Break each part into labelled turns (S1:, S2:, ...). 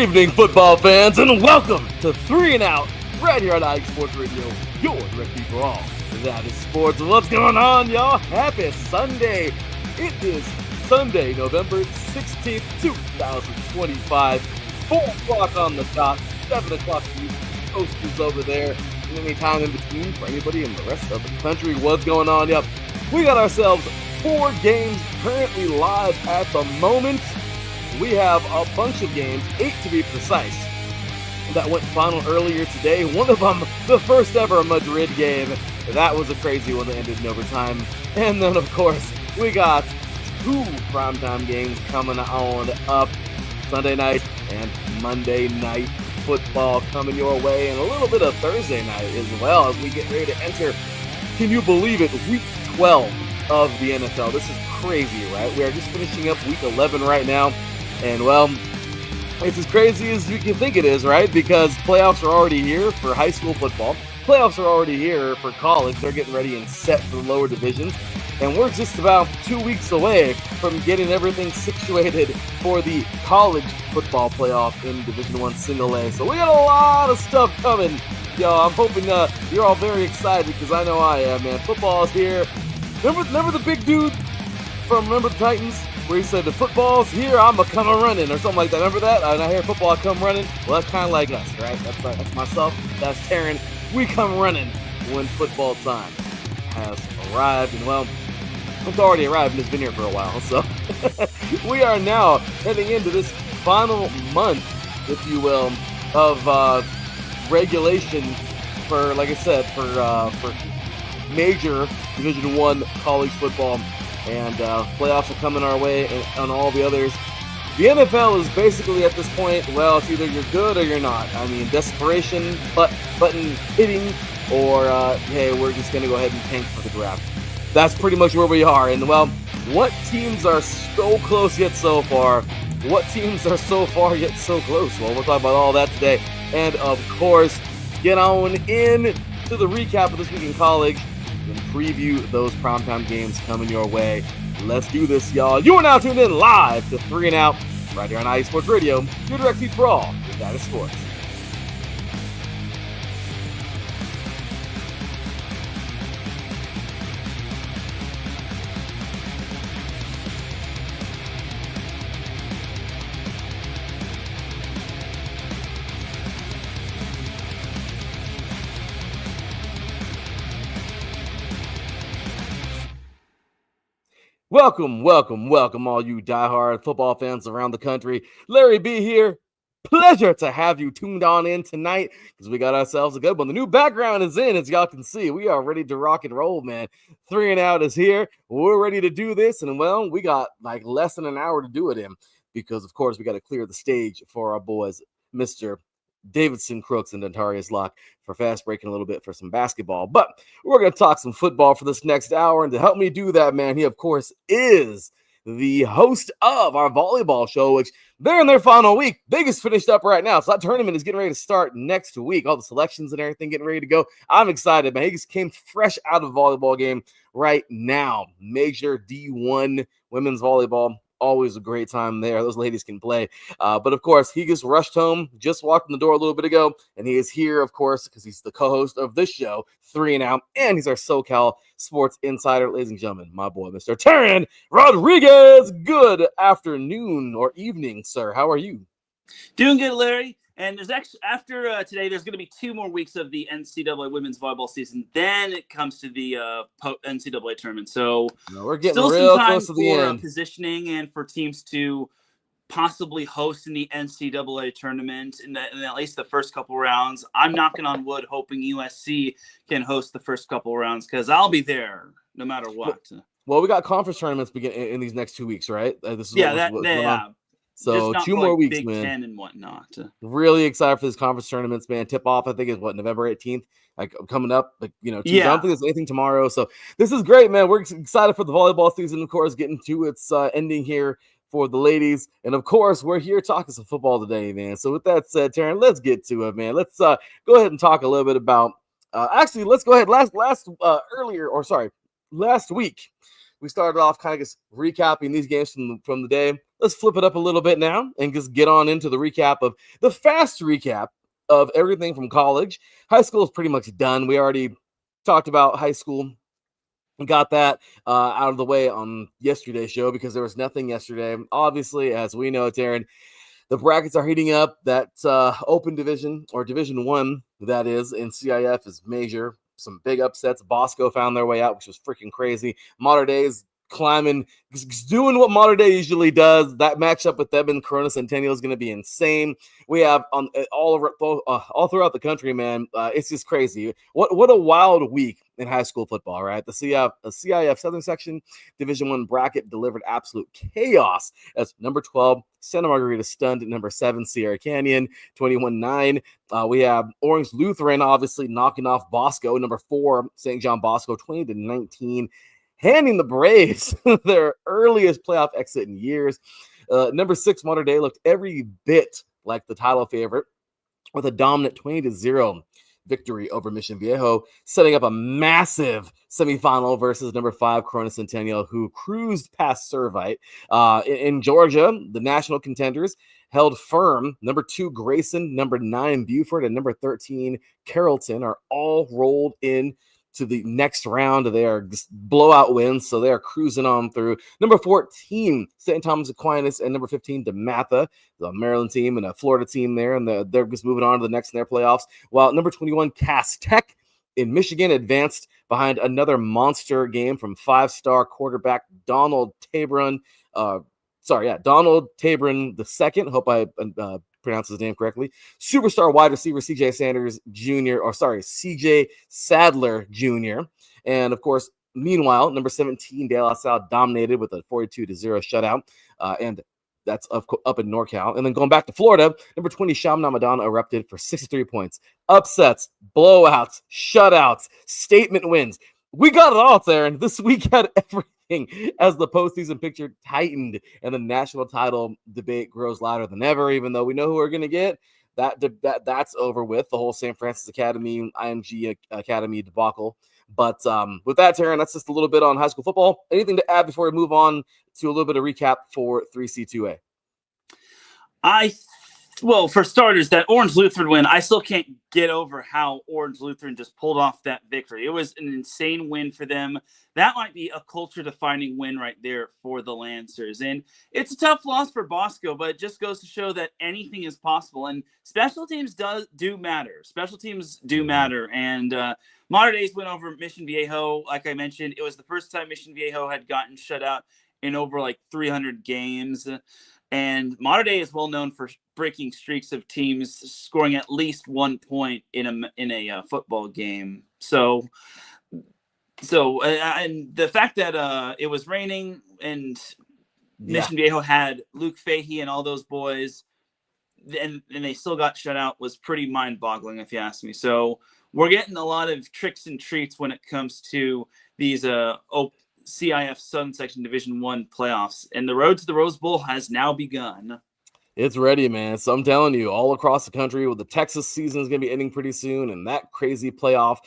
S1: evening, football fans, and welcome to 3 and Out, right here on IG Sports Radio, your directly for all. That is sports. What's going on, y'all? Happy Sunday. It is Sunday, November 16th, 2025. 4 o'clock on the dot, 7 o'clock for you coasters over there, and any time in between for anybody in the rest of the country. What's going on? Yep. We got ourselves 4 games currently live at the moment. We have a bunch of games, 8 to be precise, that went final earlier today. One of them, the first ever Madrid game. That was a crazy one that ended in overtime. And then, of course, we got 2 primetime games coming on up. Sunday night and Monday night football coming your way, and a little bit of Thursday night as well as we get ready to enter, can you believe it, week 12 of the NFL. This is crazy, right? We are just finishing up week 11 right now. And, well, it's as crazy as you can think it is, right? Because playoffs are already here for high school football. Playoffs are already here for college. They're getting ready and set for the lower divisions. And we're just about 2 weeks away from getting everything situated for the college football playoff in Division I Single A. So we got a lot of stuff coming. Yo, I'm hoping you're all very excited because I know I am, man. Football is here. Remember the big dude from Remember the Titans? Where he said, the football's here, I'm a come running, or something like that. Remember that? And I hear football, I come running. Well, that's kind of like us, right? That's myself. That's Teran. We come running when football time has arrived. And, well, it's already arrived and it's been here for a while. So we are now heading into this final month, if you will, of regulation for, like I said, for major Division I college football. And playoffs are coming our way and on all the others. The NFL is basically at this point, well, it's either you're good or you're not. I mean, desperation, button hitting, or, hey, we're just going to go ahead and tank for the draft. That's pretty much where we are. And, well, what teams are so close yet so far? What teams are so far yet so close? Well, we'll talk about all that today. And, of course, get on in to the recap of this week in college and preview those primetime games coming your way. Let's do this, y'all. You are now tuned in live to 3 and Out, right here on IG Sports Radio, your direct feed for all. That is sports. Welcome, all you diehard football fans around the country. Larry B here. Pleasure to have you tuned on in tonight because we got ourselves a good one. The new background is in, as y'all can see. We are ready to rock and roll, man. 3 and Out is here. We're ready to do this, and, well, we got like less than an hour to do it in because, of course, we got to clear the stage for our boys, Mr. Davidson Crooks and Notarius Locke, for fast breaking a little bit for some basketball. But we're going to talk some football for this next hour. And to help me do that, man, he, of course, is the host of our volleyball show, which they're in their final week. Biggest finished up right now. So that tournament is getting ready to start next week. All the selections and everything getting ready to go. I'm excited, man. He just came fresh out of a volleyball game right now. Major D1 women's volleyball. Always a great time there. Those ladies can play. But, of course, he just rushed home, just walked in the door a little bit ago, and he is here, of course, because he's the co-host of this show, 3 and Out, and he's our SoCal sports insider. Ladies and gentlemen, my boy, Mr. Teran Rodriguez. Good afternoon or evening, sir. How are you?
S2: Doing good, Larry. And there's actually, after today, there's going to be 2 more weeks of the NCAA women's volleyball season. Then it comes to the NCAA tournament. So
S1: we're getting
S2: still
S1: real
S2: some time
S1: close to the end.
S2: Positioning and for teams to possibly host in the NCAA tournament in at least the first couple rounds. I'm knocking on wood, hoping USC can host the first couple rounds because I'll be there no matter what.
S1: Well, we got conference tournaments begin in these next 2 weeks, right? This is So 2 more weeks,
S2: Big
S1: man.
S2: 10 and whatnot.
S1: Really excited for this conference tournaments, man. Tip off, I think, is November 18th. Like coming up, Tuesday. I don't think there's anything tomorrow. So this is great, man. We're excited for the volleyball season, of course, getting to its ending here for the ladies. And of course, we're here talking some football today, man. So with that said, Teran, let's get to it, man. Let's go ahead and talk a little bit about actually, let's go ahead. Last week, we started off kind of just recapping these games from the day. let's flip it up a little bit now and just get on into the fast recap of everything from college. High school is pretty much done. We already talked about high school. Got that out of the way on yesterday's show because there was nothing yesterday. Obviously, as we know, Teran, the brackets are heating up. That open division, or Division 1, that is, in CIF is major. Some big upsets. Bosco found their way out, which was freaking crazy. Mater Dei is climbing, doing what Mater Dei usually does. That matchup with them and Corona Centennial is going to be insane. We have all throughout the country, man. It's just crazy. What a wild week in high school football, right? The CIF Southern Section Division 1 bracket delivered absolute chaos as number 12 Santa Margarita stunned at number 7 Sierra Canyon 21-9. We have Orange Lutheran obviously knocking off Bosco, number 4 St. John Bosco 20-19. Handing the Braves their earliest playoff exit in years. Number 6 Mater Dei looked every bit like the title favorite with a dominant 20-0 victory over Mission Viejo, setting up a massive semifinal versus number 5 Corona Centennial, who cruised past Servite. In Georgia, the national contenders held firm. Number 2 Grayson, number 9 Buford, and number 13 Carrollton are all rolled in to the next round. They are just blowout wins, so they are cruising on through. Number 14, St. Thomas Aquinas, and number 15, DeMatha, the Maryland team and a Florida team there, and they're just moving on to the next in their playoffs. While number 21, Cass Tech in Michigan advanced behind another monster game from 5-star quarterback Donald Tabron. Donald Tabron II. Hope I pronounce his name correctly. Superstar wide receiver CJ Sadler Jr. And of course, meanwhile, number 17 De La Salle dominated with a 42-0 shutout. And that's up in NorCal. And then going back to Florida, number 20 Chaminade Madonna erupted for 63 points. Upsets, blowouts, shutouts, statement wins. We got it all there. And this week had everything as the postseason picture tightened and the national title debate grows louder than ever, even though we know who we're going to get. That's over with, the whole St. Francis Academy, IMG Academy debacle. But with that, Teran, that's just a little bit on high school football. Anything to add before we move on to a little bit of recap for 3C2A?
S2: Well, for starters, that Orange Lutheran win, I still can't get over how Orange Lutheran just pulled off that victory. It was an insane win for them. That might be a culture-defining win right there for the Lancers. And it's a tough loss for Bosco, but it just goes to show that anything is possible. And special teams do matter. Special teams do matter. And Mater Dei's win over Mission Viejo, like I mentioned, it was the first time Mission Viejo had gotten shut out in over like 300 games. And Mater Dei is well known for breaking streaks of teams scoring at least 1 point in a football game. So and the fact that it was raining and Mission Viejo had Luke Fahey and all those boys, and they still got shut out, was pretty mind-boggling, if you ask me. So we're getting a lot of tricks and treats when it comes to these CIF Southern Section Division 1 playoffs, and the road to the Rose Bowl has now begun.
S1: It's ready, man. So I'm telling you, all across the country, with the Texas season is going to be ending pretty soon, and that crazy playoff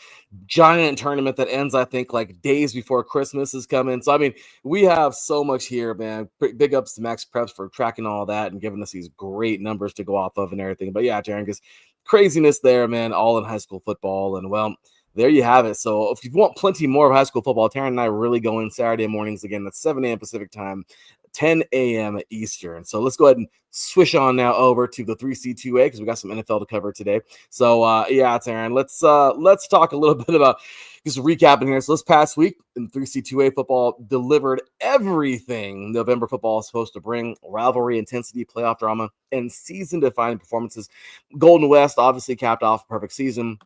S1: giant tournament that ends, I think, like days before Christmas is coming. So, I mean, we have so much here, man. Big ups to Max Preps for tracking all that and giving us these great numbers to go off of and everything. But yeah, Teran, just craziness there, man, all in high school football. And, well, there you have it. So if you want plenty more of high school football, Teran and I really go in Saturday mornings again. That's 7 a.m. Pacific time, 10 a.m. Eastern. So let's go ahead and swish on now over to the 3C2A because we got some NFL to cover today. So yeah, Teran, let's talk a little bit about just recapping here. So this past week in 3C2A football delivered everything November football is supposed to bring: rivalry, intensity, playoff drama, and season-defining performances. Golden West obviously capped off a perfect season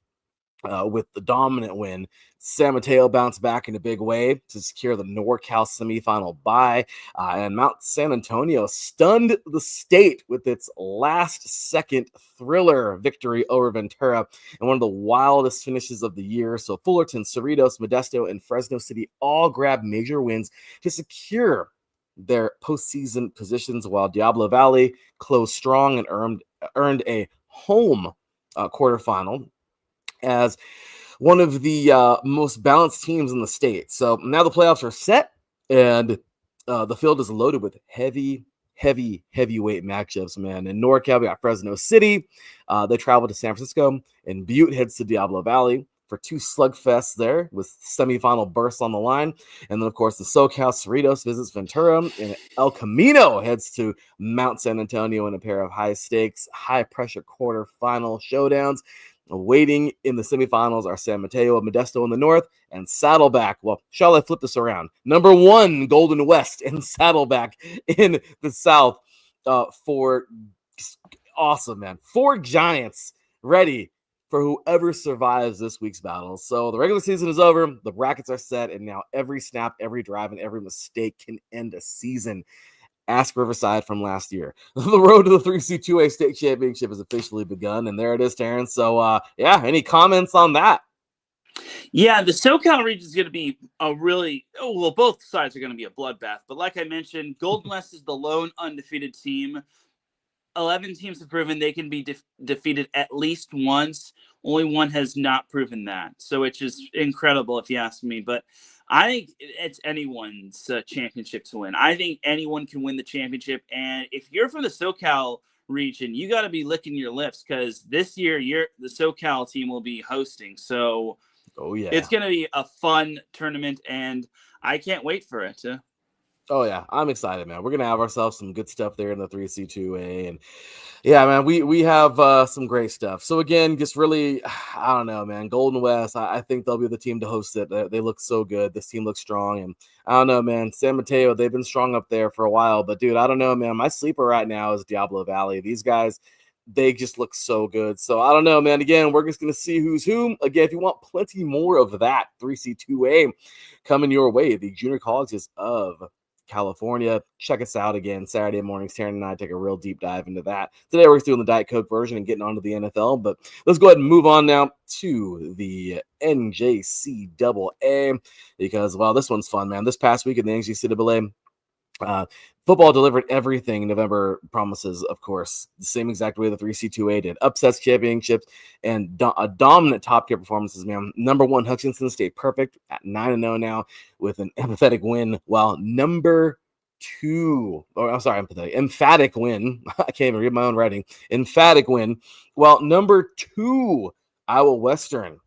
S1: with the dominant win. San Mateo bounced back in a big way to secure the NorCal semifinal bye, and Mount San Antonio stunned the state with its last-second thriller victory over Ventura and one of the wildest finishes of the year. So Fullerton, Cerritos, Modesto, and Fresno City all grabbed major wins to secure their postseason positions, while Diablo Valley closed strong and earned a home quarterfinal as one of the most balanced teams in the state. So now the playoffs are set, and the field is loaded with heavy heavyweight matchups, man. In NorCal, we got Fresno City. They travel to San Francisco, and Butte heads to Diablo Valley for 2 slugfests there with semifinal bursts on the line. And then, of course, the SoCal Cerritos visits Ventura, and El Camino heads to Mount San Antonio in a pair of high-stakes, high-pressure quarterfinal showdowns. Waiting in the semifinals are San Mateo, Modesto in the north, and Saddleback. Well, shall I flip this around? Number 1, Golden West, and Saddleback in the south for awesome, man. 4 giants ready for whoever survives this week's battle. So the regular season is over, the brackets are set, and now every snap, every drive, and every mistake can end a season. Ask Riverside from last year. The road to the 3C2A state championship has officially begun, and there it is, Teran. So, any comments on that?
S2: Yeah, the SoCal region is going to be both sides are going to be a bloodbath. But like I mentioned, Golden West is the lone undefeated team. 11 teams have proven they can be defeated at least once. Only one has not proven that. So it's just incredible if you ask me. But I think it's anyone's championship to win. I think anyone can win the championship. And if you're from the SoCal region, you got to be licking your lips because this year the SoCal team will be hosting. So it's going to be a fun tournament, and I can't wait for it.
S1: Oh, yeah, I'm excited, man. We're going to have ourselves some good stuff there in the 3C2A. And yeah, man, we have some great stuff. So again, just really, I don't know, man, Golden West, I think they'll be the team to host it. They look so good. This team looks strong. And I don't know, man, San Mateo, they've been strong up there for a while. But, dude, I don't know, man. My sleeper right now is Diablo Valley. These guys, they just look so good. So I don't know, man. Again, we're just going to see who's who. Again, if you want plenty more of that 3C2A coming your way, the junior colleges of California. Check us out again Saturday mornings. Teran and I take a real deep dive into that. Today we're doing the Diet Coke version and getting onto the NFL, but let's go ahead and move on now to the NJCAA because, well, this one's fun, man. This past week in the NJCAA, football delivered everything November promises, of course, the same exact way the 3C2A did. Upsets, championships, and dominant top-tier performances, man. Number 1, Hutchinson stayed perfect at 9-0 now with an emphatic win, while emphatic win. I can't even read my own writing. Emphatic win. While number 2, Iowa Western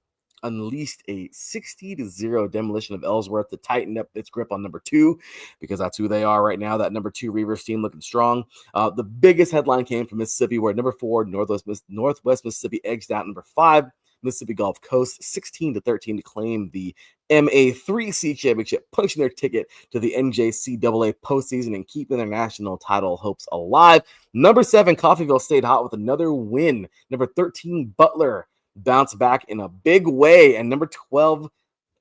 S1: unleashed a 60-0 demolition of Ellsworth to tighten up its grip on number 2 because that's who they are right now. That number 2 Reavers team looking strong. The biggest headline came from Mississippi, where number 4 Northwest Mississippi edged out number 5 Mississippi Gulf Coast 16-13 to claim the MA3C championship, punching their ticket to the NJCAA postseason and keeping their national title hopes alive. Number 7 Coffeyville stayed hot with another win. Number 13 Butler bounced back in a big way. And number 12,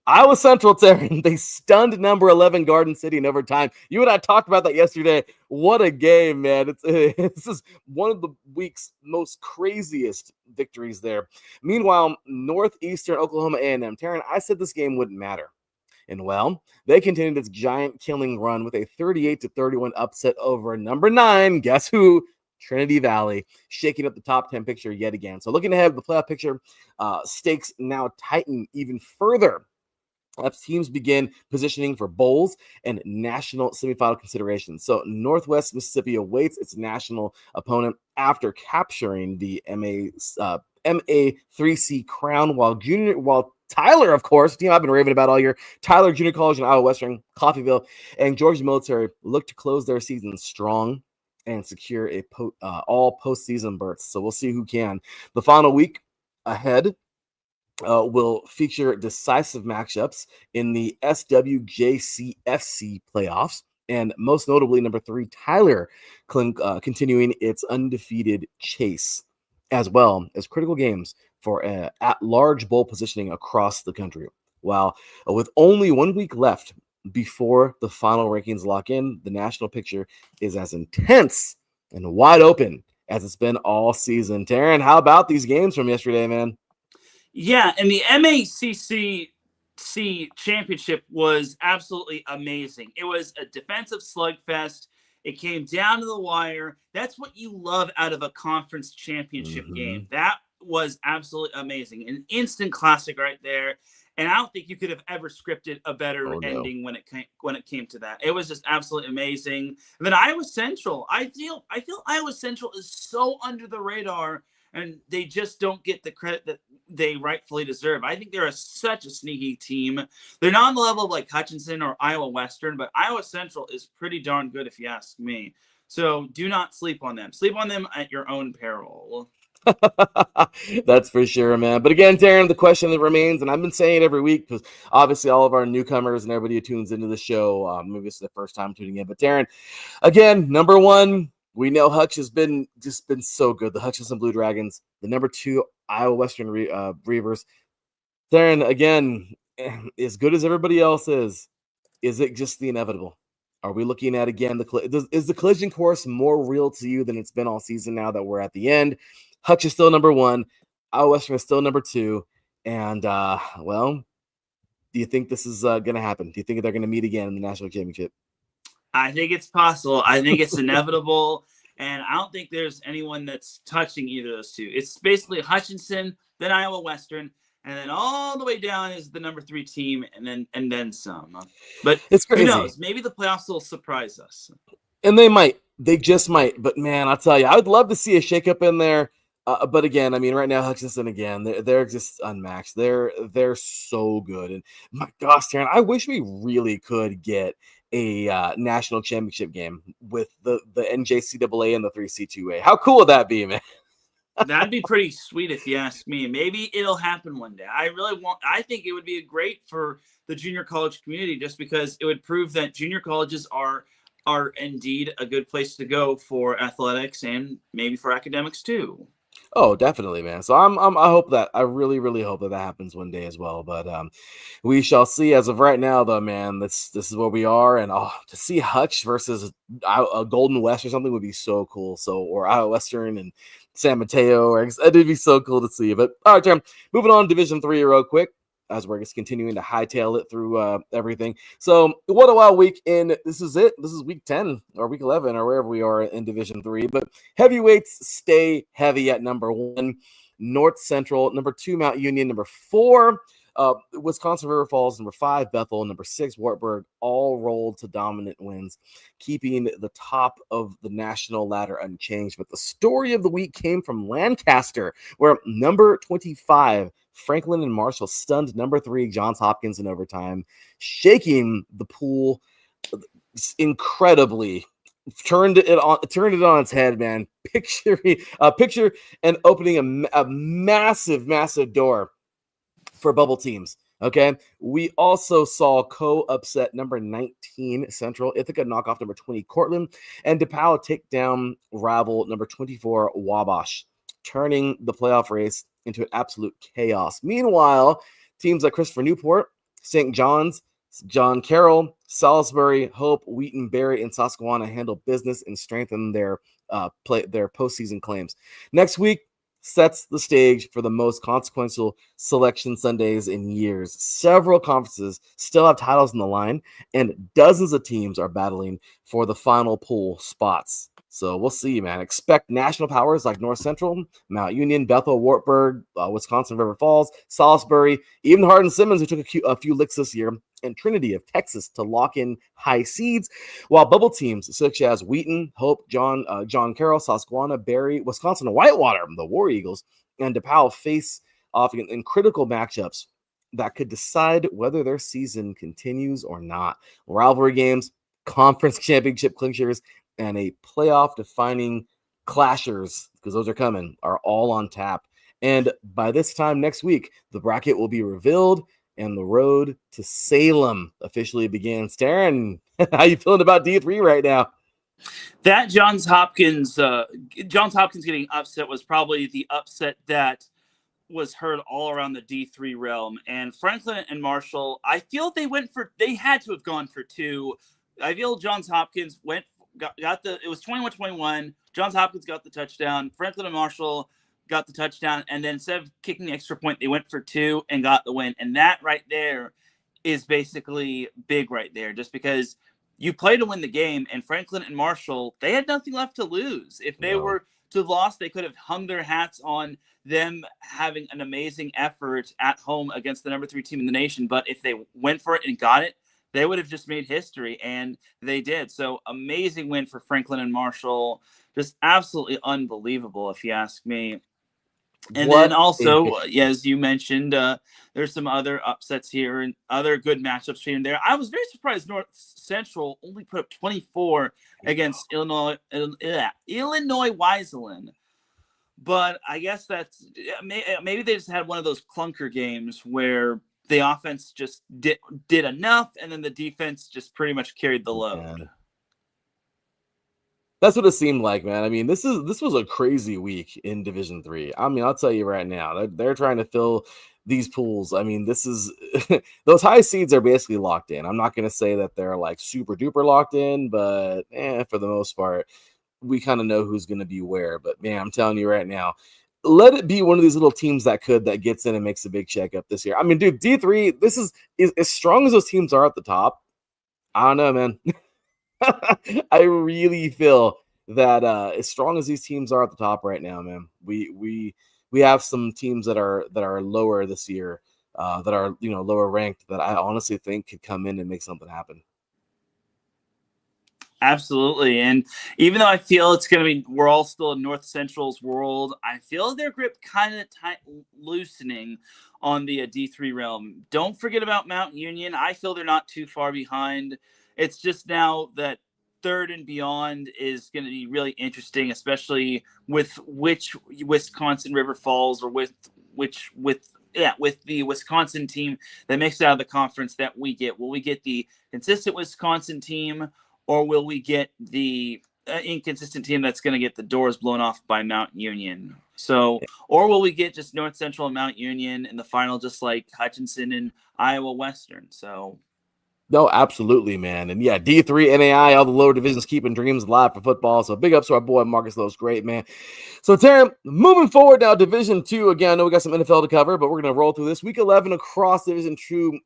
S1: Iowa Central, Teran, they stunned number 11 Garden City in overtime. You and I talked about that yesterday. What a game, man. This is one of the week's most craziest victories there. Meanwhile, Northeastern Oklahoma A&M, Teran, I said this game wouldn't matter. And, well, they continued its giant killing run with a 38-31 upset over number 9. Guess who? Trinity Valley, shaking up the top 10 picture yet again. So looking ahead, the playoff picture, stakes now tighten even further as teams begin positioning for bowls and national semifinal considerations. So Northwest Mississippi awaits its national opponent after capturing the MA3C crown, while Tyler, of course, team I've been raving about all year, Tyler Junior College and Iowa Western, Coffeyville, and Georgia Military look to close their season strong and secure all postseason berths. So we'll see who can. The final week ahead will feature decisive matchups in the SWJCFC playoffs, and most notably, number 3 Tyler continuing its undefeated chase, as well as critical games for at-large bowl positioning across the country. While with only 1 week left before the final rankings lock in, the national picture is as intense and wide open as it's been all season. Teran, how about these games from yesterday, man?
S2: Yeah, and the MACC championship was absolutely amazing. It was a defensive slugfest. It came down to the wire. That's what you love out of a conference championship game. That was absolutely amazing. An instant classic right there. And I don't think you could have ever scripted a better
S1: Oh no.
S2: ending when it came to that. It was just absolutely amazing. And then Iowa Central, I feel Iowa Central is so under the radar, and they just don't get the credit that they rightfully deserve. I think they're such a sneaky team. They're not on the level of like Hutchinson or Iowa Western, but Iowa Central is pretty darn good if you ask me. So do not sleep on them. Sleep on them at your own peril.
S1: That's for sure, man. But again, Teran, the question that remains, and I've been saying it every week because obviously all of our newcomers and everybody who tunes into the show, maybe it's the first time tuning in. But Teran, again, number one, we know Hutch has been so good. The Hutchinson Blue Dragons, the number two Iowa Western Reavers. Teran, again, as good as everybody else is it just the inevitable? Are we looking at again is the collision course more real to you than it's been all season now that we're at the end? Hutch is still number one. Iowa Western is still number two. And, well, do you think this is going to happen? Do you think they're going to meet again in the national championship?
S2: I think it's possible. I think it's inevitable. And I don't think there's anyone that's touching either of those two. It's basically Hutchinson, then Iowa Western, and then all the way down is the number 3 team, and then some. But
S1: it's crazy.
S2: Who knows? Maybe the playoffs will surprise us.
S1: And they might. They just might. But, man, I'll tell you, I would love to see a shakeup in there. But again, I mean, right now Hutchinson again, they're just unmatched. They're so good, and my gosh, Teran, I wish we really could get a national championship game with the NJCAA and the 3C2A. How cool would that be, man?
S2: That'd be pretty sweet if you ask me. Maybe it'll happen one day. I think it would be great for the junior college community just because it would prove that junior colleges are indeed a good place to go for athletics and maybe for academics too.
S1: Oh, definitely, man. So I hope that I really, really hope that happens one day as well. But we shall see. As of right now, though, man, this is where we are, and to see Hutch versus a Golden West or something would be so cool. Or Iowa Western and San Mateo, it'd be so cool to see. But all right, Tim, moving on to Division 3 real quick, as we're just continuing to hightail it through everything. So what a wild week this is it. This is week 10 or week 11 or wherever we are in Division 3. But heavyweights stay heavy at number 1, North Central, number 2, Mount Union, number 4, Wisconsin River Falls, number 5, Bethel, number 6, Wartburg, all rolled to dominant wins, keeping the top of the national ladder unchanged. But the story of the week came from Lancaster, where number 25, Franklin and Marshall, stunned number 3, Johns Hopkins, in overtime, shaking the pool incredibly. Turned it on its head, man. Picture and opening a massive door for bubble teams. Okay, we also saw upset number 19 Central, Ithaca knock off number 20 Cortland, and DePaul take down rival number 24 Wabash, turning the playoff race into an absolute chaos. Meanwhile, teams like Christopher Newport, St. John's, John Carroll, Salisbury, Hope, Wheaton, Berry, and Susquehanna handle business and strengthen their postseason claims. Next week sets the stage for the most consequential selection Sundays in years. Several conferences still have titles on the line, and dozens of teams are battling for the final pool spots. So we'll see, man. Expect national powers like North Central, Mount Union, Bethel, Wartburg, Wisconsin River Falls, Salisbury, even Hardin-Simmons, who took a few licks this year, and Trinity of Texas to lock in high seeds, while bubble teams such as Wheaton, Hope, John Carroll, Susquehanna, Berry, Wisconsin, Whitewater, the War Eagles, and DePaul face off in critical matchups that could decide whether their season continues or not. Rivalry games, conference championship clinchers, and a playoff-defining clashers, because those are coming, are all on tap. And by this time next week, the bracket will be revealed, and the road to Salem officially begins. Teran, how you feeling about D3 right now?
S2: That Johns Hopkins getting upset was probably the upset that was heard all around the D3 realm. And Franklin and Marshall, I feel they had to have gone for 2. I feel Johns Hopkins it was 21-21. Johns Hopkins got the touchdown. Franklin and Marshall got the touchdown, and then instead of kicking the extra point, they went for 2 and got the win. And that right there is basically big right there, just because you play to win the game, and Franklin and Marshall, they had nothing left to lose. If they were to the loss. They could have hung their hats on them having an amazing effort at home against the number 3 team in the nation. But if they went for it and got it, they would have just made history, and they did. So amazing win for Franklin and Marshall. Just absolutely unbelievable, if you ask me. And then also, as you mentioned, there's some other upsets here and other good matchups here and there. I was very surprised North Central only put up 24 against Illinois Wesleyan. But I guess that's maybe they just had one of those clunker games where the offense just did enough, and then the defense just pretty much carried the load.
S1: Man. That's what it seemed like, man. I mean, this was a crazy week in Division III. I mean, I'll tell you right now, they're trying to fill these pools. I mean, this is those high seeds are basically locked in. I'm not going to say that they're like super duper locked in, but for the most part, we kind of know who's going to be where. But man, I'm telling you right now, let it be one of these little teams that gets in and makes a big check up this year. I mean, dude, D3, this is as strong as those teams are at the top. I don't know, man. I really feel that as strong as these teams are at the top right now, man, we have some teams that are lower this year, that are lower ranked, that I honestly think could come in and make something happen.
S2: Absolutely. And even though I feel it's going to be, we're all still in North Central's world, I feel their grip kind of loosening on the D3 realm. Don't forget about Mount Union. I feel they're not too far behind. It's just now that third and beyond is going to be really interesting, especially with which Wisconsin River Falls, or with the Wisconsin team that makes it out of the conference that we get. Will we get the consistent Wisconsin team, or will we get the inconsistent team that's going to get the doors blown off by Mount Union? So, or will we get just North Central and Mount Union in the final, just like Hutchinson and Iowa Western? So,
S1: no, absolutely, man. And yeah, D3, NAI, all the lower divisions keeping dreams alive for football. So big ups to our boy Marcus Lowe's great, man. So Teran, moving forward now, Division 2. Again, I know we got some NFL to cover, but we're going to roll through this. Week 11 across Division 2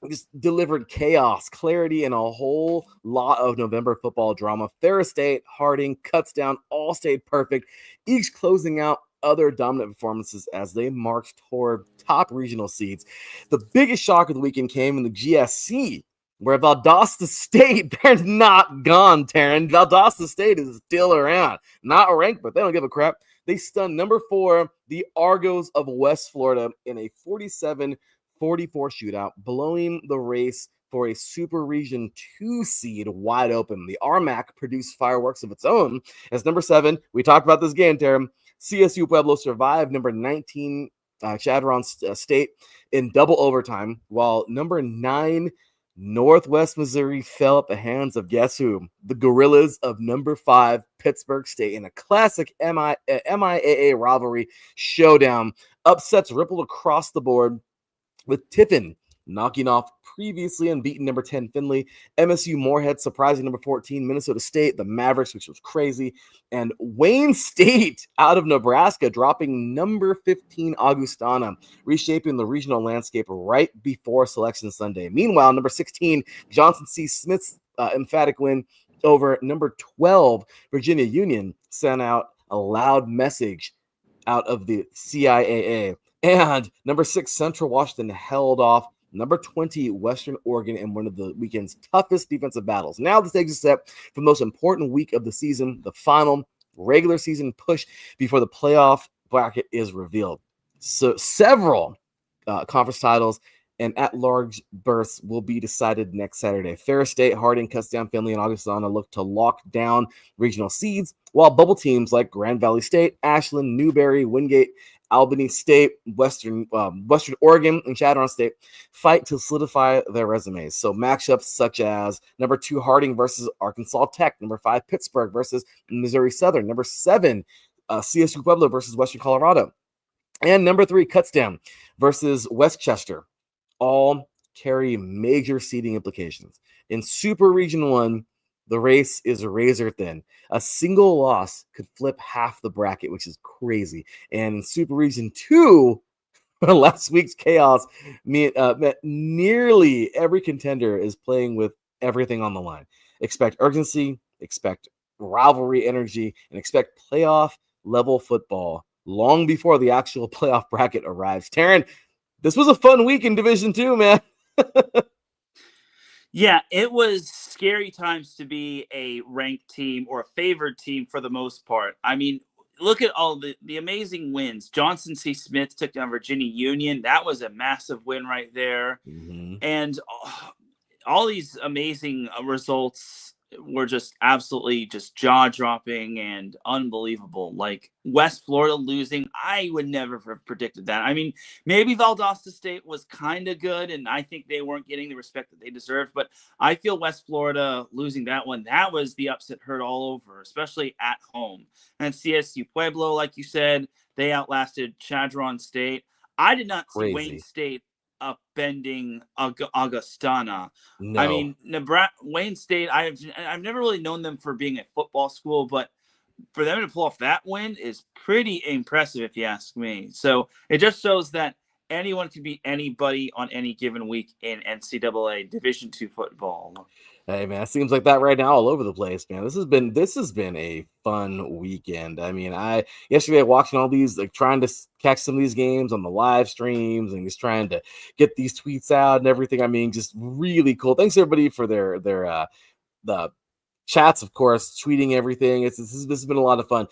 S1: just delivered chaos, clarity, and a whole lot of November football drama. Ferris State, Harding, cuts down, all stayed perfect, each closing out other dominant performances as they marched toward top regional seeds. The biggest shock of the weekend came in the GSC, where Valdosta State, they're not gone, Teran. Valdosta State is still around. Not ranked, but they don't give a crap. They stunned number 4, the Argos of West Florida, in a 47-44 shootout, blowing the race for a Super Region 2 seed wide open. The RMAC produced fireworks of its own as number 7, we talked about this game, Teran, CSU Pueblo survived number 19, Chadron State, in double overtime, while number 9, Northwest Missouri, fell at the hands of guess who? The Gorillas of number 5, Pittsburgh State, in a classic MIAA rivalry showdown. Upsets rippled across the board, with Tiffin knocking off previously unbeaten number 10 Findlay, MSU Moorhead surprising number 14 Minnesota State, the Mavericks, which was crazy, and Wayne State out of Nebraska dropping number 15 Augustana, reshaping the regional landscape right before Selection Sunday. Meanwhile, number 16 Johnson C. Smith's emphatic win over number 12 Virginia Union sent out a loud message out of the CIAA. And number 6 Central Washington held off number 20 Western Oregon in one of the weekend's toughest defensive battles. Now this takes a step from the most important week of the season, the final regular season push before the playoff bracket is revealed. So several conference titles and at-large berths will be decided next Saturday. Ferris State, Harding, cuts down Findlay, and Augustana look to lock down regional seeds, while bubble teams like Grand Valley State, Ashland, Newberry, Wingate, Albany State, Western Oregon, and Chadron State fight to solidify their resumes. So matchups such as number 2 Harding versus Arkansas Tech, number 5 Pittsburgh versus Missouri Southern, number 7 CSU Pueblo versus Western Colorado, and number 3 Kutztown versus Westchester, all carry major seeding implications. In Super Region 1, the race is razor thin. A single loss could flip half the bracket, which is crazy. And in Super Region 2, last week's chaos meant nearly every contender is playing with everything on the line. Expect urgency, expect rivalry energy, and expect playoff level football long before the actual playoff bracket arrives. Teran, this was a fun week in Division II, man.
S2: Yeah, it was scary times to be a ranked team or a favored team for the most part. I mean, look at all the amazing wins. Johnson C. Smith took down Virginia Union. That was a massive win right there.
S1: Mm-hmm.
S2: And all these amazing results were just absolutely just jaw-dropping and unbelievable. Like West Florida losing, I would never have predicted that. I mean, maybe Valdosta State was kind of good, and I think they weren't getting the respect that they deserved, but I feel West Florida losing that one, that was the upset hurt all over, especially at home. And CSU Pueblo, like you said, they outlasted Chadron State. I did not see Wayne State upending Augustana.
S1: No.
S2: I mean, Wayne State, I've never really known them for being a football school, but for them to pull off that win is pretty impressive, if you ask me. So it just shows that anyone can beat anybody on any given week in NCAA Division II football.
S1: Hey man, it seems like that right now all over the place, man. This has been a fun weekend. I mean, yesterday watching all these, like trying to catch some of these games on the live streams and just trying to get these tweets out and everything. I mean, just really cool. Thanks everybody for their the chats, of course, tweeting everything. This has been a lot of fun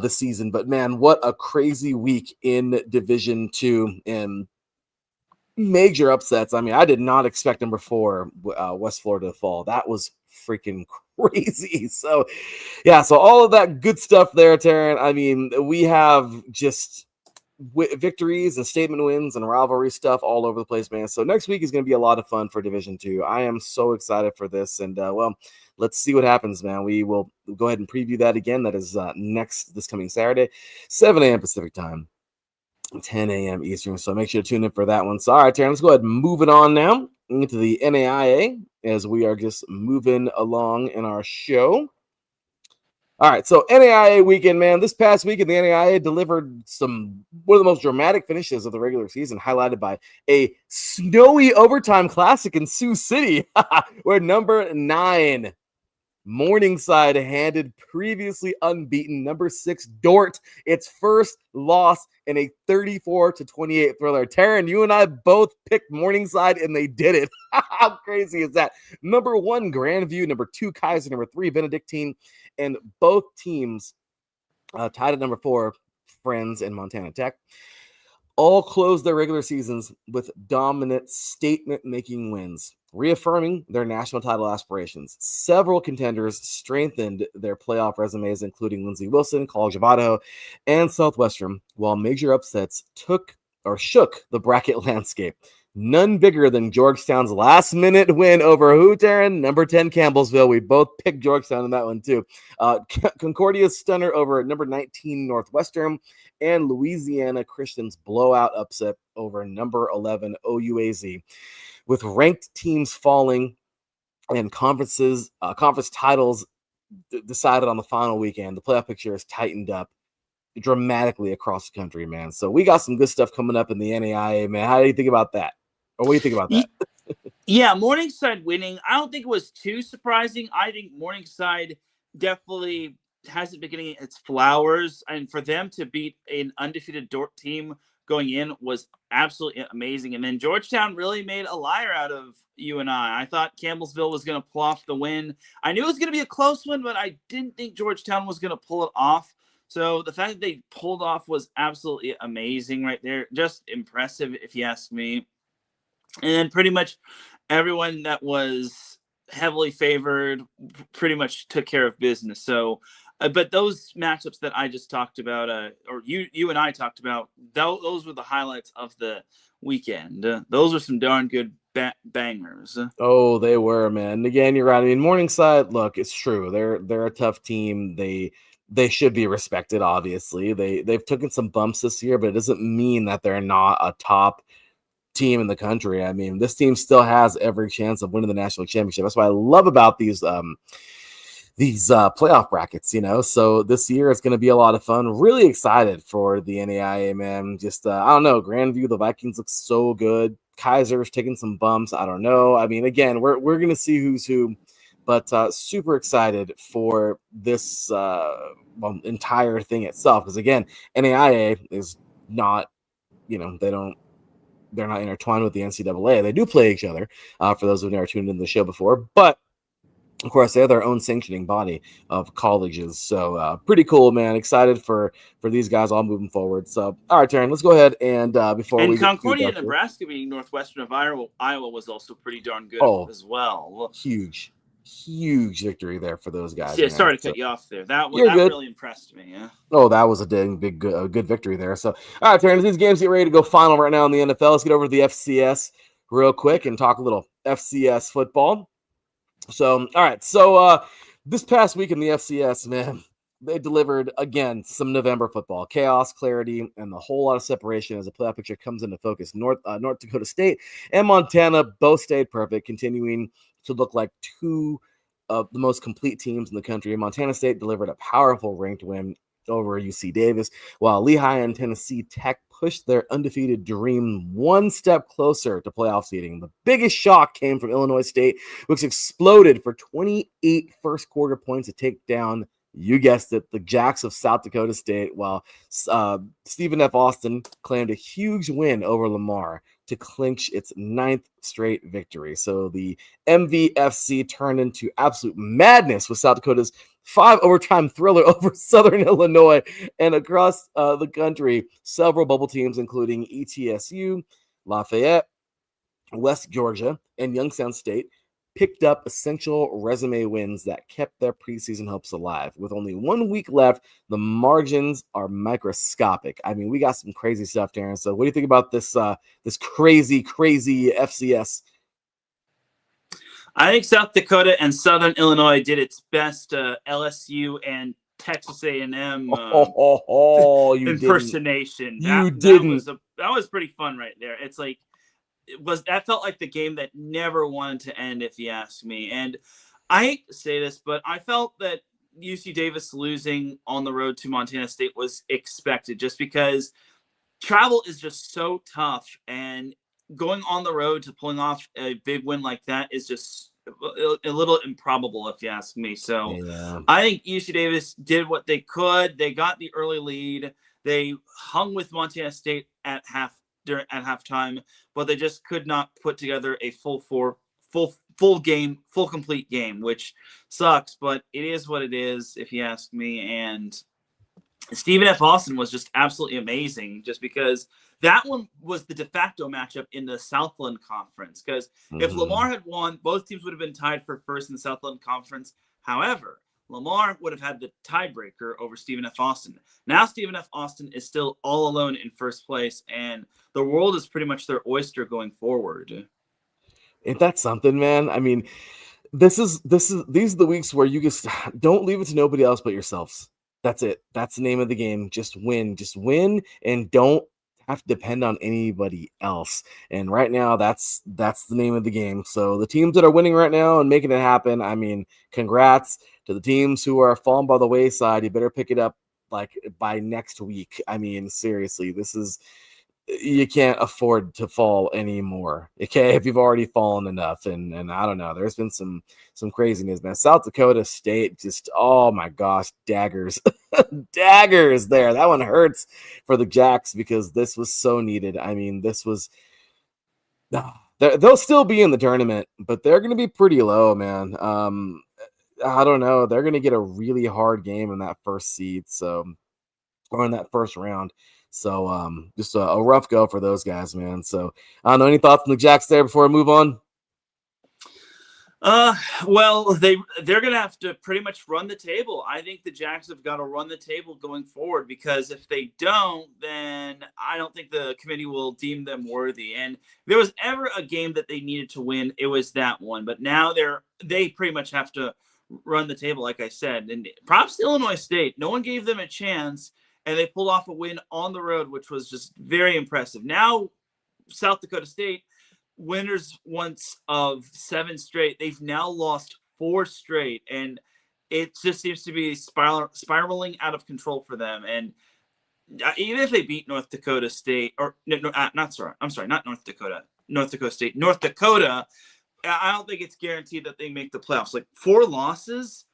S1: this season. But man, what a crazy week in Division II and major upsets. I mean, I did not expect number 4 West Florida to fall. That was freaking crazy. So yeah, so all of that good stuff there, Teran. I mean, we have just victories and statement wins and rivalry stuff all over the place, man. So next week is going to be a lot of fun for Division II. I am so excited for this, and well, let's see what happens, man. We will go ahead and preview that again. That is this coming Saturday, 7 a.m. Pacific time, 10 a.m. Eastern. So make sure to tune in for that one. So all right, Teran, let's go ahead and move it on now into the NAIA as we are just moving along in our show. All right, so NAIA weekend, man. This past weekend, the NAIA delivered one of the most dramatic finishes of the regular season, highlighted by a snowy overtime classic in Sioux City, where number 9 Morningside handed previously unbeaten number 6 Dort its first loss in a 34-28 thriller. Teran, you and I both picked Morningside, and they did it. How crazy is that? Number 1 Grandview, number 2 Kaiser, number 3 Benedictine, and both teams tied at number 4 Friends and Montana Tech. All closed their regular seasons with dominant statement-making wins, reaffirming their national title aspirations. Several contenders strengthened their playoff resumes, including Lindsey Wilson, College of Idaho, and Southwestern, while major upsets shook the bracket landscape. None bigger than Georgetown's last-minute win over who, Teran? Number 10 Campbellsville. We both picked Georgetown in that one, too. Concordia's stunner over number 19 Northwestern, and Louisiana Christian's blowout upset over number 11 OUAZ. With ranked teams falling and conference titles decided on the final weekend, the playoff picture is tightened up dramatically across the country, man. So we got some good stuff coming up in the NAIA, man. How do you think about that? Or what do you think about that?
S2: Yeah, Morningside winning, I don't think it was too surprising. I think Morningside definitely hasn't been getting its flowers, and for them to beat an undefeated Dort team going in was absolutely amazing. And then Georgetown really made a liar out of UNI. I thought Campbellsville was going to pull off the win. I knew it was going to be a close one, but I didn't think Georgetown was going to pull it off. So the fact that they pulled off was absolutely amazing right there. Just impressive, if you ask me. And then pretty much everyone that was heavily favored pretty much took care of business. So, but those matchups that I just talked about, or you and I talked about, those were the highlights of the weekend. Those are some darn good bangers.
S1: Oh, they were, man. And again, you're right. I mean, Morningside, look, it's true. They're a tough team. They should be respected, obviously. They've taken some bumps this year, but it doesn't mean that they're not a top team in the country. I mean, this team still has every chance of winning the national championship. That's what I love about these playoff brackets, you know. So this year it's going to be a lot of fun. Really excited for the NAIA, man. Just I don't know, Grandview, the Vikings look so good. Kaiser's taking some bumps. I don't know. I mean, again, we're going to see who's who. But super excited for this entire thing itself. Because again, NAIA is not, they're not intertwined with the NCAA. They do play each other, for those who've never tuned into the show before. But of course, they have their own sanctioning body of colleges. So pretty cool, man. Excited for these guys all moving forward. So, all right, Teran, let's go ahead and before we
S2: Concordia,
S1: get
S2: Nebraska beating Northwestern of Iowa was also pretty darn good as well.
S1: Huge victory there for those guys.
S2: Yeah, sorry to cut you off there. That
S1: good.
S2: Really impressed me. Yeah.
S1: Oh, that was a good victory there. So, all right, Teran, these games get ready to go final right now in the NFL. Let's get over to the FCS real quick and talk a little FCS football. So, all right. So, this past week in the FCS, man, they delivered, again, some November football. Chaos, clarity, and a whole lot of separation as the playoff picture comes into focus. North Dakota State and Montana both stayed perfect, continuing to look like two of the most complete teams in the country. Montana State delivered a powerful ranked win over UC Davis, while Lehigh and Tennessee Tech pushed their undefeated dream one step closer to playoff seeding. The biggest shock came from Illinois State, which exploded for 28 first quarter points to take down, you guessed it, the Jacks of South Dakota State, while Stephen F. Austin claimed a huge win over Lamar to clinch its 9th straight victory. So the MVFC turned into absolute madness with South Dakota's 5 overtime thriller over Southern Illinois, and across the country, several bubble teams, including ETSU, Lafayette, West Georgia, and Youngstown State, picked up essential resume wins that kept their preseason hopes alive. With only 1 week left, the margins are microscopic. I mean, we got some crazy stuff, Teran. So what do you think about this this crazy FCS?
S2: I think South Dakota and Southern Illinois did its best LSU and Texas A&M impersonation. That was pretty fun right there. It's like that felt like the game that never wanted to end, if you ask me. And I hate to say this, but I felt that UC Davis losing on the road to Montana State was expected, just because travel is just so tough, and going on the road to pulling off a big win like that is just a little improbable, if you ask me. So yeah. I think UC Davis did what they could. They got the early lead. They hung with Montana State at halftime, but they just could not put together a full complete game, which sucks, but it is what it is, if you ask me. And Stephen F. Austin was just absolutely amazing, just because that one was the de facto matchup in the Southland Conference. Because if Lamar had won, both teams would have been tied for first in the Southland Conference. However, Lamar would have had the tiebreaker over Stephen F. Austin. Now Stephen F. Austin is still all alone in first place, and the world is pretty much their oyster going forward.
S1: Ain't that something, man? I mean, these are the weeks where you just don't leave it to nobody else but yourselves. That's it. That's the name of the game. Just win, and don't have to depend on anybody else. And right now, that's the name of the game. So the teams that are winning right now and making it happen, I mean, congrats to the teams who are falling by the wayside. You better pick it up like by next week. I mean, seriously, you can't afford to fall anymore. Okay, if you've already fallen enough, and I don't know, there's been some craziness, man. South Dakota State, just, oh my gosh, daggers there. That one hurts for the Jacks because this was so needed. I mean, they'll still be in the tournament, but they're going to be pretty low, man. I don't know. They're going to get a really hard game in that first seed, or in that first round. So just a rough go for those guys, man. So I don't know, any thoughts on the Jacks there before I move on?
S2: Well, they're gonna have to pretty much run the table. I think the Jacks have got to run the table going forward, because if they don't, then I don't think the committee will deem them worthy. And if there was ever a game that they needed to win, it was that one. But now they pretty much have to run the table, like I said. And props to Illinois State. No one gave them a chance, and they pulled off a win on the road, which was just very impressive. Now, South Dakota State, winners once of 7 straight. They've now lost 4 straight, and it just seems to be spiraling out of control for them. And even if they beat North Dakota State, or not North Dakota State, North Dakota, I don't think it's guaranteed that they make the playoffs. Like 4 losses.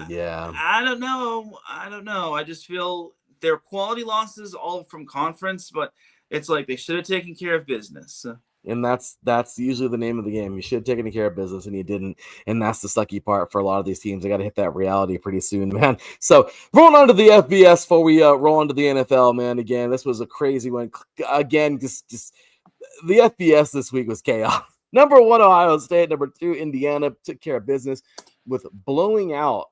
S1: Yeah.
S2: I don't know. I just feel they're quality losses all from conference, but it's like they should have taken care of business.
S1: And that's usually the name of the game. You should have taken care of business and you didn't. And that's the sucky part for a lot of these teams. They got to hit that reality pretty soon, man. So rolling on to the FBS before we roll on to the NFL, man. Again, this was a crazy one. Again, just the FBS this week was chaos. Number 1, Ohio State. Number 2, Indiana took care of business with blowing out.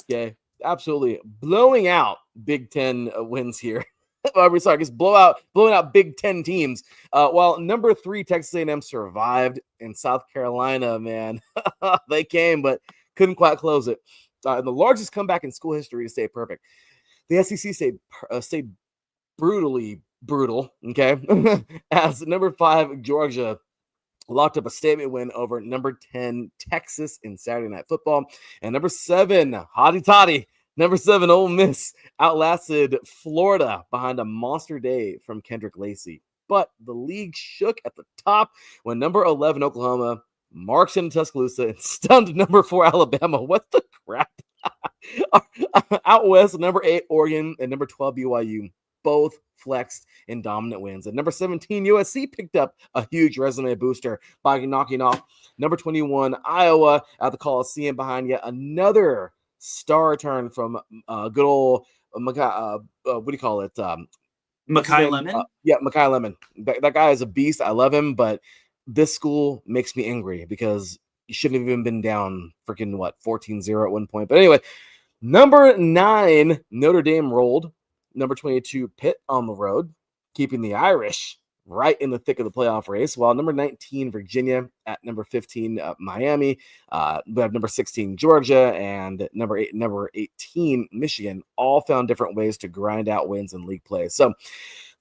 S1: Okay, absolutely blowing out Big Ten wins here. Sorry, just blowing out Big Ten teams. While number 3 Texas A&M survived in South Carolina, man, they came but couldn't quite close it. And the largest comeback in school history to stay perfect. The SEC stayed brutally brutal. Okay, as number 5 Georgia locked up a statement win over number 10 Texas in Saturday Night Football, and number 7 Hotty Toddy. Number 7 Ole Miss outlasted Florida behind a monster day from Kendrick Lacey. But the league shook at the top when number 11 Oklahoma marched into Tuscaloosa and stunned number 4 Alabama. What the crap? Out west, number 8 Oregon and number 12 BYU both flexed in dominant wins. And number 17 USC picked up a huge resume booster by knocking off number 21 Iowa at the Coliseum behind yet another star turn from good old what do you call it?
S2: Makai Lemon?
S1: Yeah, Makai Lemon. That guy is a beast. I love him, but this school makes me angry because you shouldn't have even been down freaking 14-0 at one point. But anyway, number 9 Notre Dame rolled. Number 22 Pitt on the road, keeping the Irish right in the thick of the playoff race, while number 19 Virginia at number 15 Miami, we have number 16 Georgia, and number 18 Michigan all found different ways to grind out wins in league play. So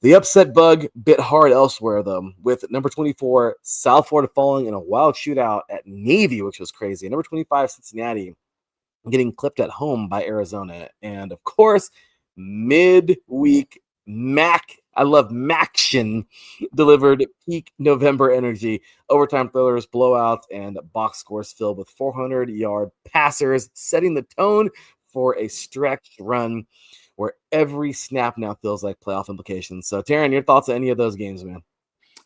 S1: the upset bug bit hard elsewhere, though, with number 24 South Florida falling in a wild shootout at Navy, which was crazy. Number 25 Cincinnati getting clipped at home by Arizona, and of course midweek I love Maction delivered peak November energy, overtime thrillers, blowouts, and box scores filled with 400-yard passers, setting the tone for a stretched run where every snap now feels like playoff implications. So, Teran, your thoughts on any of those games, man?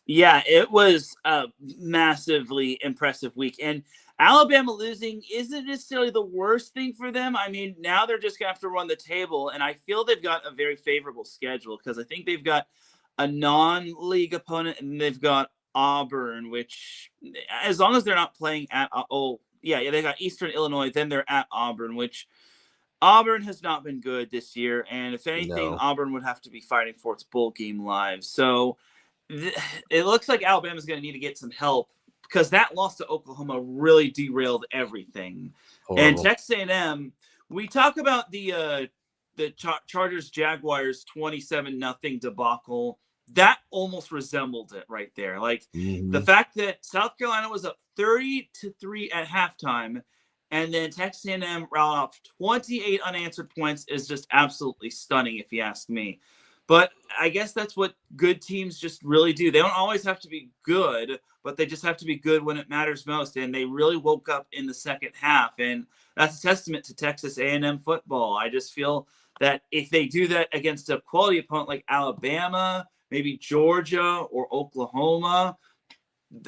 S2: Yeah, it was a massively impressive week. And Alabama losing isn't necessarily the worst thing for them. I mean, now they're just going to have to run the table. And I feel they've got a very favorable schedule because I think they've got a non-league opponent and they've got Auburn, which as long as they're not playing at they got Eastern Illinois, then they're at Auburn, which Auburn has not been good this year. And if anything, Auburn would have to be fighting for its bowl game lives. So it looks like Alabama's going to need to get some help because that loss to Oklahoma really derailed everything. Horrible. And Texas A&M, we talk about the Chargers Jaguars 27-0 debacle. That almost resembled it right there. Like the fact that South Carolina was up 30-3 at halftime, and then Texas A&M routed off 28 unanswered points is just absolutely stunning, if you ask me. But I guess that's what good teams just really do. They don't always have to be good, but they just have to be good when it matters most. And they really woke up in the second half. And that's a testament to Texas A&M football. I just feel that if they do that against a quality opponent like Alabama, maybe Georgia or Oklahoma,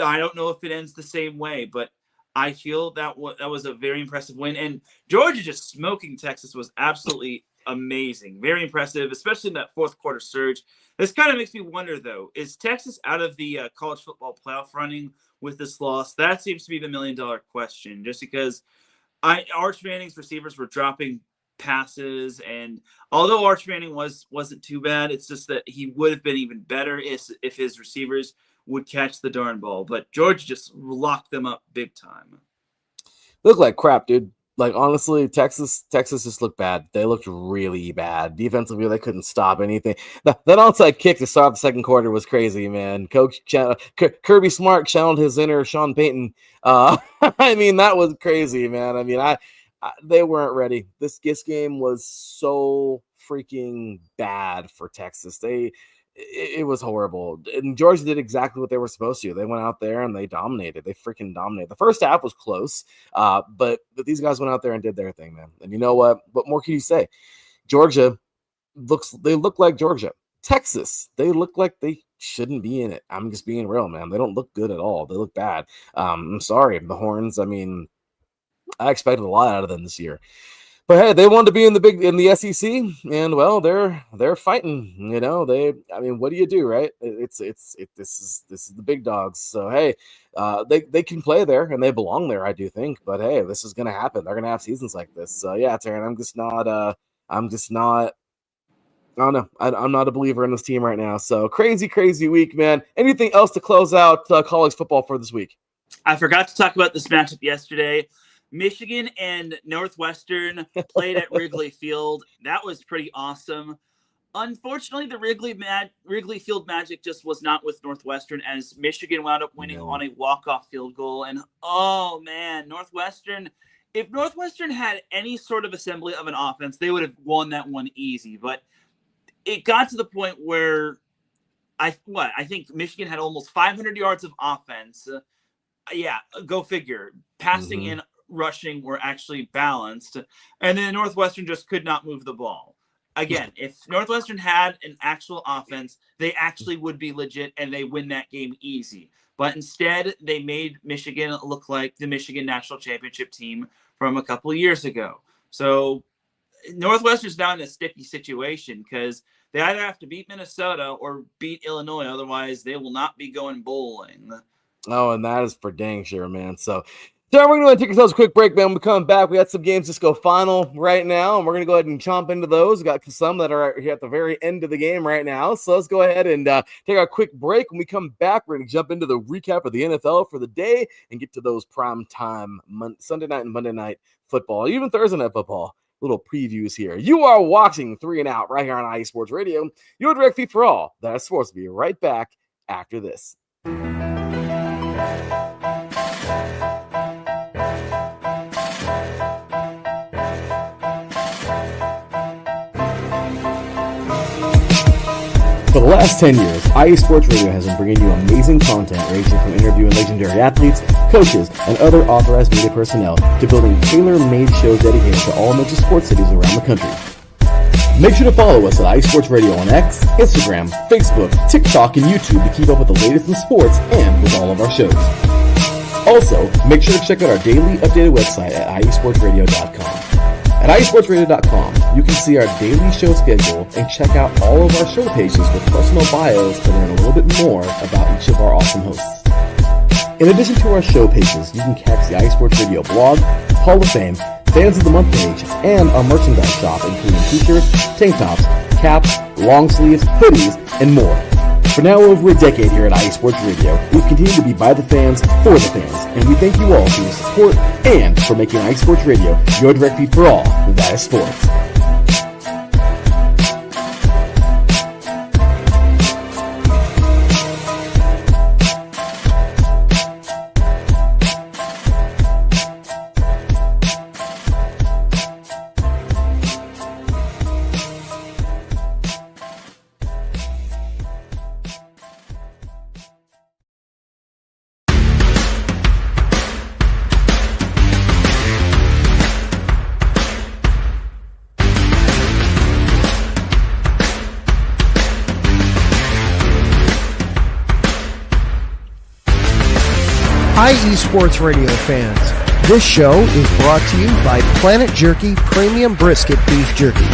S2: I don't know if it ends the same way. But I feel that was a very impressive win. And Georgia just smoking Texas was absolutely amazing. Very impressive, especially in that fourth quarter surge. This kind of makes me wonder, though, is Texas out of the college football playoff running with this loss? That seems to be the million-dollar question, just because Arch Manning's receivers were dropping passes, and although Arch Manning wasn't too bad, it's just that he would have been even better if his receivers would catch the darn ball. But Georgia just locked them up big time.
S1: Look like crap, dude. Like, honestly, Texas just looked bad. They looked really bad. Defensively, they couldn't stop anything. That onside kick to start the second quarter was crazy, man. Coach Kirby Smart channeled his inner Sean Payton. I mean, that was crazy, man. I mean, they weren't ready. This game was so freaking bad for Texas. it was horrible. And Georgia did exactly what they were supposed to. They went out there and they dominated. They freaking dominated. The first half was close, but these guys went out there and did their thing, man. And you know what? What more can you say? Georgia they look like Georgia. Texas, they look like they shouldn't be in it. I'm just being real, man. They don't look good at all. They look bad. I'm sorry. The Horns, I mean, I expected a lot out of them this year. But hey, they wanted to be in the SEC, and well, they're fighting. You know, what do you do, right? This is the big dogs. So hey, they can play there and they belong there, I do think. But hey, this is gonna happen. They're gonna have seasons like this. So yeah, Teran, I'm not. I don't know. I'm not a believer in this team right now. So crazy week, man. Anything else to close out college football for this week?
S2: I forgot to talk about this matchup yesterday. Michigan and Northwestern played at Wrigley Field. That was pretty awesome. Unfortunately, the Wrigley Field magic just was not with Northwestern, as Michigan wound up winning on a walk-off field goal. And, oh, man, if Northwestern had any sort of assembly of an offense, they would have won that one easy. But it got to the point where I think Michigan had almost 500 yards of offense. Yeah, go figure. Passing and rushing were actually balanced, and then Northwestern just could not move the ball. Again, if Northwestern had an actual offense, they actually would be legit and they win that game easy. But instead, they made Michigan look like the Michigan national championship team from a couple of years ago. So Northwestern's now in a sticky situation because they either have to beat Minnesota or beat Illinois. Otherwise, they will not be going bowling.
S1: Oh, and that is for dang sure, man. So we're going to take ourselves a quick break, man. When we come back, we got some games just go final right now, and we're going to go ahead and chomp into those. We got some that are here at the very end of the game right now. So let's go ahead and take our quick break. When we come back, we're going to jump into the recap of the NFL for the day and get to those prime time Sunday night and Monday night football, even Thursday night football. Little previews here. You are watching 3 and Out right here on IE Sports Radio. Your direct feed for all that is sports. Will be right back after this. For the last 10 years, IE Sports Radio has been bringing you amazing content ranging from interviewing legendary athletes, coaches, and other authorized media personnel to building tailor-made shows dedicated to all major sports cities around the country. Make sure to follow us at IE Sports Radio on X, Instagram, Facebook, TikTok, and YouTube to keep up with the latest in sports and with all of our shows. Also, make sure to check out our daily updated website at iesportsradio.com. At iesportsradio.com, you can see our daily show schedule and check out all of our show pages with personal bios to learn a little bit more about each of our awesome hosts. In addition to our show pages, you can catch the iSports Radio blog, Hall of Fame, Fans of the Month page, and our merchandise shop, including t-shirts, tank tops, caps, long sleeves, hoodies, and more. For now over a decade here at IE Sports Radio, we've continued to be by the fans, for the fans, and we thank you all for your support and for making IE Sports Radio your direct feed for all that is sports.
S3: IE Sports Radio fans, this show is brought to you by Planet Jerky Premium Brisket Beef Jerky.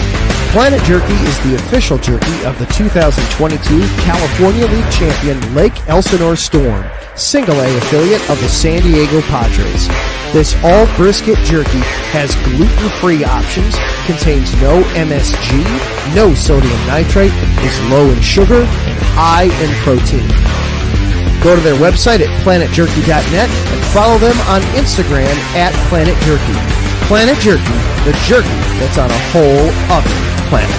S3: Planet Jerky is the official jerky of the 2022 California League champion Lake Elsinore Storm, single A affiliate of the San Diego Padres. This all brisket jerky has gluten-free options, contains no MSG, no sodium nitrate, is low in sugar, and high in protein. Go to their website at planetjerky.net and follow them on Instagram at Planet Jerky. Planet Jerky, the jerky that's on a whole other planet.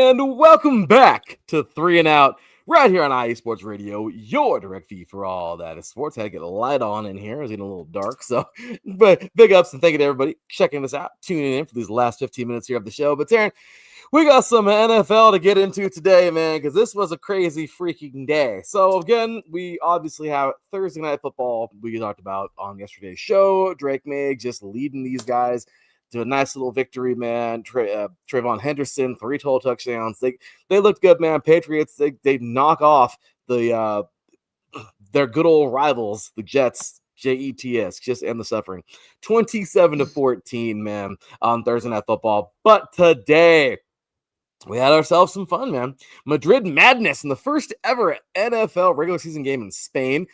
S1: And welcome back to 3 and Out, right here on IE Sports Radio, your direct feed for all that is sports. I had to get a light on in here. It's getting a little dark, so but big ups and thank you to everybody checking this out, tuning in for these last 15 minutes here of the show. But Teran, we got some NFL to get into today, man, because this was a crazy freaking day. So again, we obviously have Thursday Night Football we talked about on yesterday's show. Drake May just leading these guys to a nice little victory, man. Trayvon Henderson, 3 total touchdowns. They looked good, man. Patriots, they knock off the their good old rivals, the Jets. Jets, just end the suffering. 27-14, man, on Thursday Night Football. But today, we had ourselves some fun, man. Madrid Madness in the first ever NFL regular season game in Spain.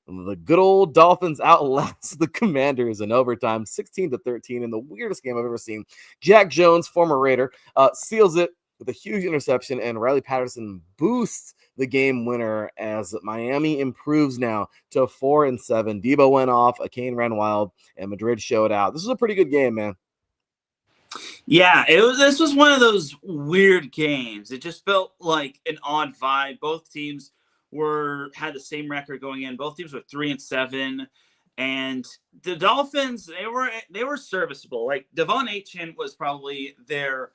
S1: The good old Dolphins outlast the Commanders in overtime, 16-13, in the weirdest game I've ever seen. Jack Jones, former Raider, seals it with a huge interception, and Riley Patterson boosts the game winner as Miami improves now to 4-7. Debo went off, Kane ran wild, and Madrid showed out. This was a pretty good game, man.
S2: Yeah, this was one of those weird games. It just felt like an odd vibe. Both teams had the same record going in. Both teams were 3-7, and the Dolphins they were serviceable. Like Devon Achane was probably their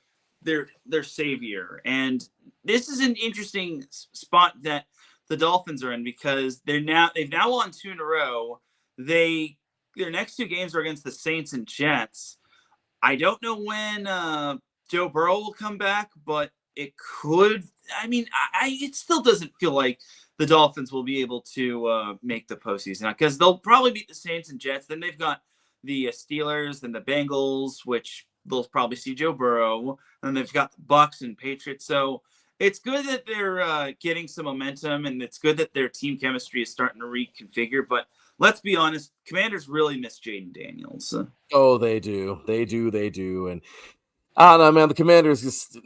S2: savior, and this is an interesting spot that the Dolphins are in because they've now won 2 in a row. Their next 2 games are against the Saints and Jets. I don't know when Joe Burrow will come back, but it could. I mean, it still doesn't feel like the Dolphins will be able to make the postseason because they'll probably beat the Saints and Jets. Then they've got the Steelers and the Bengals, which they'll probably see Joe Burrow. And they've got the Bucs and Patriots. So it's good that they're getting some momentum, and it's good that their team chemistry is starting to reconfigure. But let's be honest, Commanders really miss Jaden Daniels.
S1: Oh, they do. And I don't know, man. The Commanders just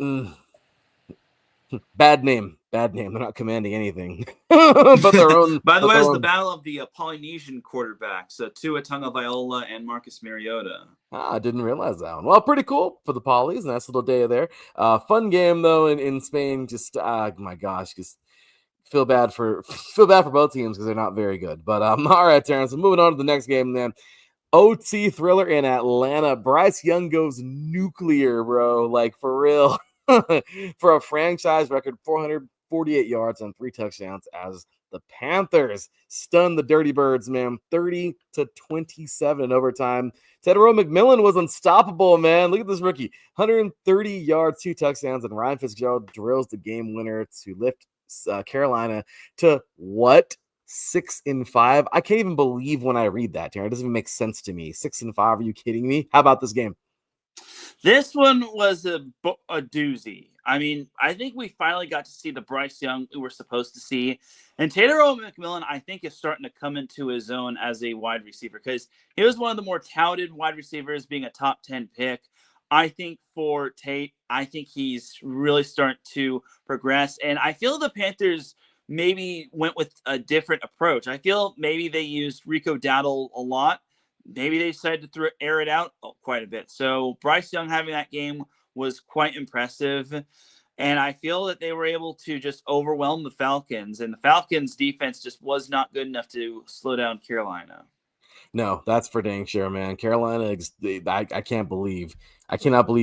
S1: bad name. They're not commanding anything, but their own.
S2: By the way, it's the battle of the Polynesian quarterbacks, Tua Tagovailoa and Marcus Mariota.
S1: I didn't realize that one. Well, pretty cool for the Pollies. Nice little day there. Fun game though in Spain. Just my gosh, just feel bad for both teams because they're not very good. But all right, Terrence. So moving on to the next game, then. OT thriller in Atlanta. Bryce Young goes nuclear, bro. Like for real. For a franchise record, 448 yards and 3 touchdowns as the Panthers stun the Dirty Birds, man, 30-27 in overtime. Teran McMillan was unstoppable, man. Look at this rookie, 130 yards, 2 touchdowns, and Ryan Fitzgerald drills the game winner to lift Carolina to what? 6-5. I can't even believe when I read that. It doesn't even make sense to me. 6-5. Are you kidding me? How about this game?
S2: This one was a doozy. I mean, I think we finally got to see the Bryce Young we were supposed to see. And Teran McMillan, I think, is starting to come into his own as a wide receiver because he was one of the more touted wide receivers, being a top 10 pick. I think for Tate, I think he's really starting to progress. And I feel the Panthers maybe went with a different approach. I feel maybe they used Rico Dowdle a lot. Maybe they decided to air it out quite a bit. So Bryce Young having that game was quite impressive. And I feel that they were able to just overwhelm the Falcons. And the Falcons defense just was not good enough to slow down Carolina.
S1: No, that's for dang sure, man. Carolina, I cannot believe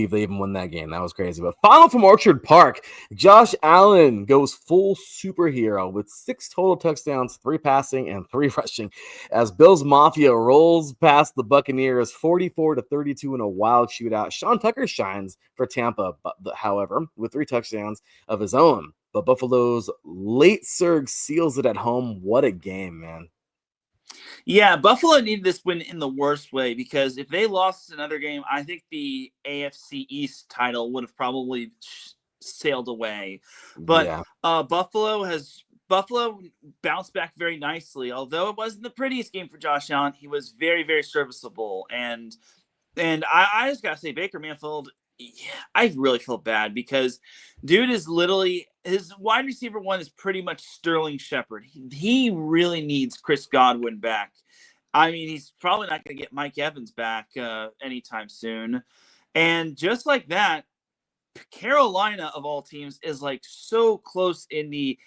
S1: they even won that game. That was crazy. But final from Orchard Park, Josh Allen goes full superhero with 6 total touchdowns, 3 passing and 3 rushing as Bills Mafia rolls past the Buccaneers 44-32 in a wild shootout. Sean Tucker shines for Tampa, however, with 3 touchdowns of his own. But Buffalo's late surge seals it at home. What a game, man.
S2: Yeah, Buffalo needed this win in the worst way because if they lost another game, I think the AFC East title would have probably sailed away. But yeah. Buffalo bounced back very nicely. Although it wasn't the prettiest game for Josh Allen, he was very, very serviceable. And I just got to say, Baker Mayfield, I really feel bad because dude is literally his wide receiver one is pretty much Sterling Shepard. He really needs Chris Godwin back. I mean, he's probably not going to get Mike Evans back anytime soon. And just like that, Carolina, of all teams, is like so close in the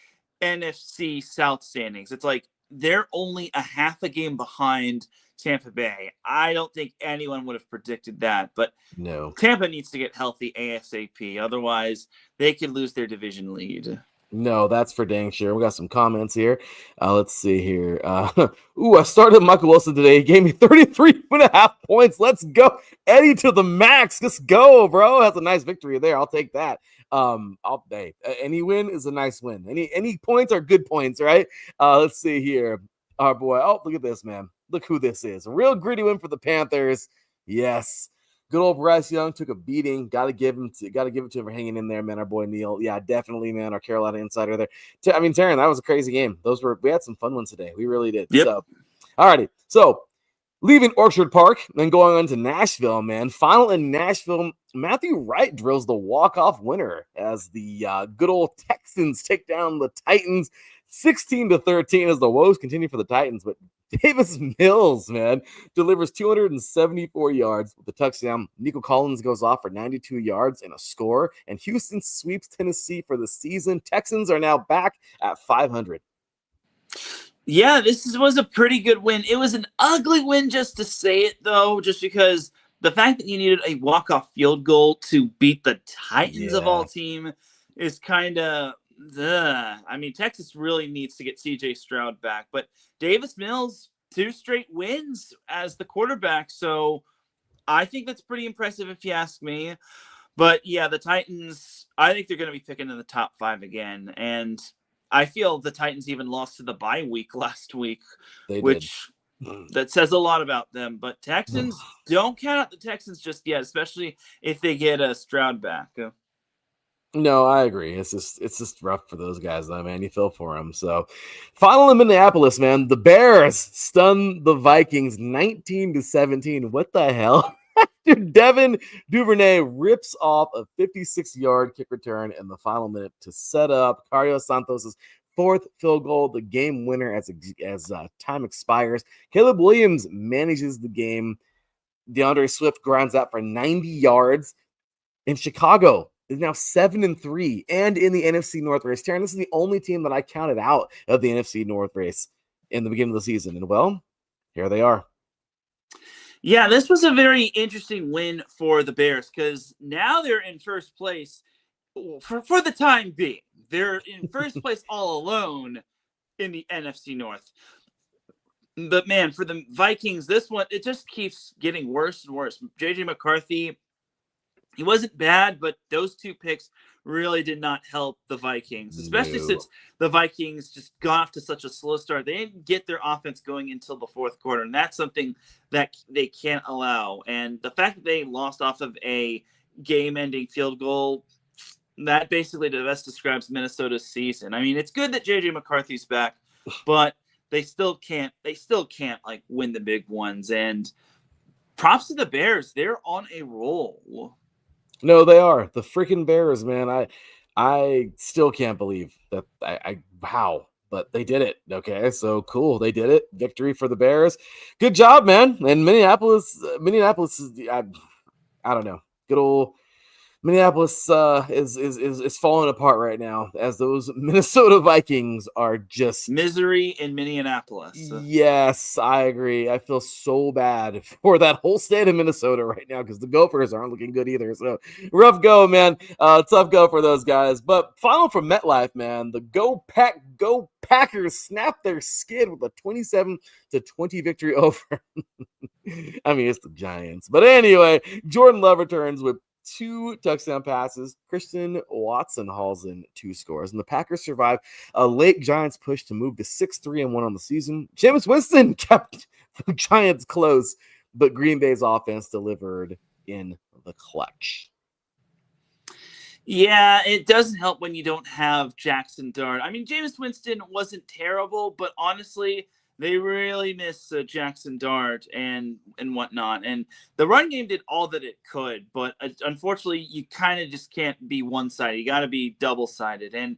S2: NFC South standings. It's like they're only a half a game behind Tampa Bay. I don't think anyone would have predicted that, but
S1: No.
S2: Tampa needs to get healthy ASAP. Otherwise, they could lose their division lead.
S1: No, that's for dang sure. We got some comments here. Let's see here. I started Michael Wilson today. He gave me 33.5 points. Let's go. Eddie to the max. Let's go, bro. That's a nice victory there. I'll take that. Any win is a nice win. Any points are good points, right? Let's see here. Our boy. Oh, look at this, man. Look who this is. A real gritty win for the Panthers. Yes. Good old Bryce Young took a beating. Got to give it to him for hanging in there, man. Our boy Neil, yeah, definitely, man. Our Carolina insider there. Teran, that was a crazy game. We had some fun ones today. We really did.
S2: Yep.
S1: So, alrighty. So, leaving Orchard Park, then going on to Nashville, man. Final in Nashville, Matthew Wright drills the walk-off winner as the good old Texans take down the Titans 16-13 as the woes continue for the Titans, but Davis Mills, man, delivers 274 yards with the touchdown. Nico Collins goes off for 92 yards and a score, and Houston sweeps Tennessee for the season. Texans are now back at 500.
S2: Yeah, was a pretty good win. It was an ugly win just to say it, though, just because the fact that you needed a walk-off field goal to beat the Titans of all team is kind of... I mean, Texas really needs to get C.J. Stroud back, but Davis Mills, 2 straight wins as the quarterback, so I think that's pretty impressive if you ask me. But yeah, the Titans, I think they're going to be picking in the top 5 again, and I feel the Titans even lost to the bye week last week, that says a lot about them. But Texans, don't count out the Texans just yet, especially if they get a Stroud back.
S1: No, I agree. It's just rough for those guys, though, man. You feel for them. So, final in Minneapolis, man. The Bears stun the Vikings 19-17. What the hell? After Devin Duvernay rips off a 56-yard kick return in the final minute to set up Carlos Santos's 4th field goal, the game winner as time expires. Caleb Williams manages the game. DeAndre Swift grinds out for 90 yards. In Chicago is now 7-3 and in the NFC North race. Teran, this is the only team that I counted out of the NFC North race in the beginning of the season. And well, here they are.
S2: Yeah, this was a very interesting win for the Bears because now they're in first place for the time being. They're in first place all alone in the NFC North. But man, for the Vikings, this one, it just keeps getting worse and worse. J.J. McCarthy, he wasn't bad, but those 2 picks really did not help the Vikings, especially since the Vikings just got off to such a slow start. They didn't get their offense going until the 4th quarter, and that's something that they can't allow. And the fact that they lost off of a game-ending field goal, that basically best describes Minnesota's season. I mean, it's good that J.J. McCarthy's back, but they still can't like win the big ones. And props to the Bears. They're on a roll.
S1: No, they are. The freaking Bears, man. I still can't believe that how, but they did it. Okay, so cool. They did it. Victory for the Bears. Good job, man. And Minneapolis is I don't know. Good old Minneapolis is falling apart right now as those Minnesota Vikings are just
S2: misery in Minneapolis.
S1: Yes, I agree. I feel so bad for that whole state of Minnesota right now because the Gophers aren't looking good either. So rough go, man. Tough go for those guys. But final from MetLife, man. The Go Packers snap their skid with a 27-20 victory over. I mean, it's the Giants. But anyway, Jordan Love returns with 2 touchdown passes. Christian Watson hauls in 2 scores, and the Packers survive a late Giants push to move to 6-3-1 on the season. Jameis Winston kept the Giants close, but Green Bay's offense delivered in the clutch.
S2: Yeah, it doesn't help when you don't have Jackson Dart. I mean, Jameis Winston wasn't terrible, but honestly, they really miss Jackson Dart and whatnot. And the run game did all that it could, but unfortunately, you kind of just can't be one-sided. You got to be double-sided. And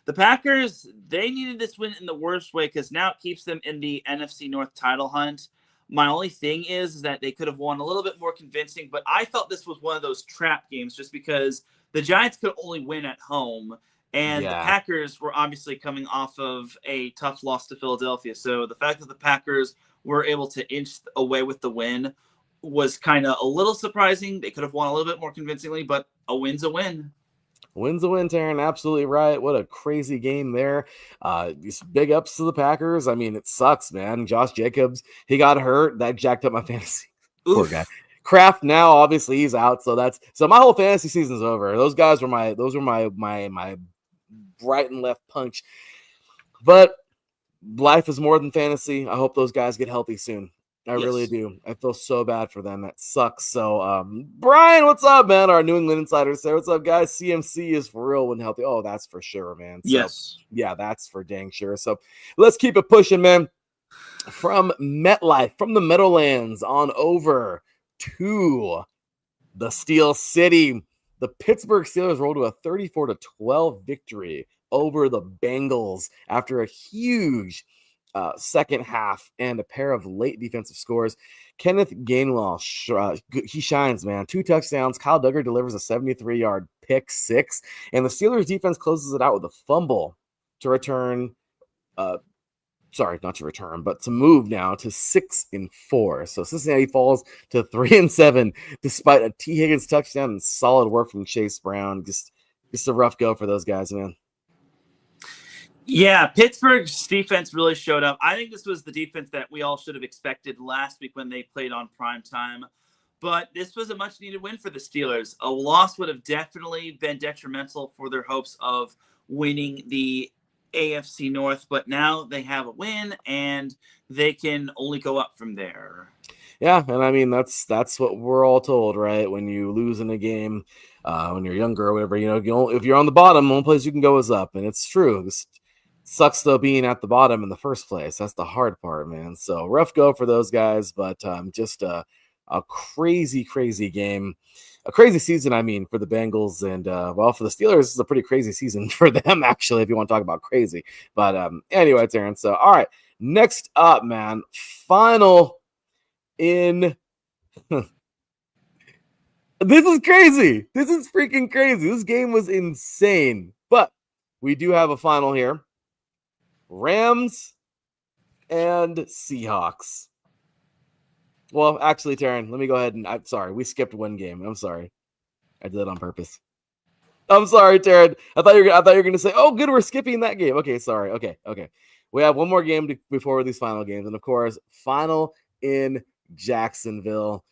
S2: the Packers, they needed this win in the worst way because now it keeps them in the NFC North title hunt. My only thing is that they could have won a little bit more convincing, but I felt this was one of those trap games just because the Giants could only win at home. And the
S1: Yeah.
S2: Packers were obviously coming off of a tough loss to Philadelphia. So the fact that the Packers were able to inch away with the win was kind of a little surprising. They could have won a little bit more convincingly, but a win's a win.
S1: Win's a win, Teran. Absolutely right. What a crazy game there. These big ups to the Packers. I mean, it sucks, man. Josh Jacobs, he got hurt. That jacked up my fantasy. Poor guy. Kraft now, obviously, he's out. So my whole fantasy season's over. Those guys were my right and left punch. But life is more than fantasy. I hope those guys get healthy soon. I really do. I feel so bad for them. That sucks. So, Brian, what's up, man? Our New England insider say, what's up, guys? CMC is for real when healthy. Oh, that's for sure, man. So,
S2: yes.
S1: Yeah, that's for dang sure. So let's keep it pushing, man. From MetLife, from the Meadowlands on over to the Steel City. The Pittsburgh Steelers rolled to a 34-12 victory over the Bengals after a huge second half and a pair of late defensive scores. Kenneth Gainwell, he shines, man. 2 touchdowns. Kyle Duggar delivers a 73-yard pick six, and the Steelers defense closes it out with a fumble to return. Not to return, but to move now to 6-4. So Cincinnati falls to 3-7 despite a T. Higgins touchdown and solid work from Chase Brown. Just a rough go for those guys, man.
S2: Yeah, Pittsburgh's defense really showed up. I think this was the defense that we all should have expected last week when they played on prime time. But this was a much-needed win for the Steelers. A loss would have definitely been detrimental for their hopes of winning the AFC North. But now they have a win, and they can only go up from there.
S1: Yeah, and I mean, that's what we're all told, right? When you lose in a game, when you're younger or whatever, if you're on the bottom, the only place you can go is up. And it's true. This sucks though being at the bottom in the first place. That's the hard part, man. So rough go for those guys, but just a crazy game, a crazy season. I mean, for the Bengals and for the Steelers, this is a pretty crazy season for them, actually, if you want to talk about crazy. But anyway, Teran. So all right, next up, man, final in. This is crazy. This is freaking crazy. This game was insane, but we do have a final here. Rams and Seahawks. Well, actually, Teran, let me go ahead and I'm sorry. We skipped one game. I'm sorry. I did it on purpose. I'm sorry, Teran. I thought you were going to say, "Oh, good, we're skipping that game." Okay, sorry. Okay. We have one more game before these final games, and of course, final in Jacksonville.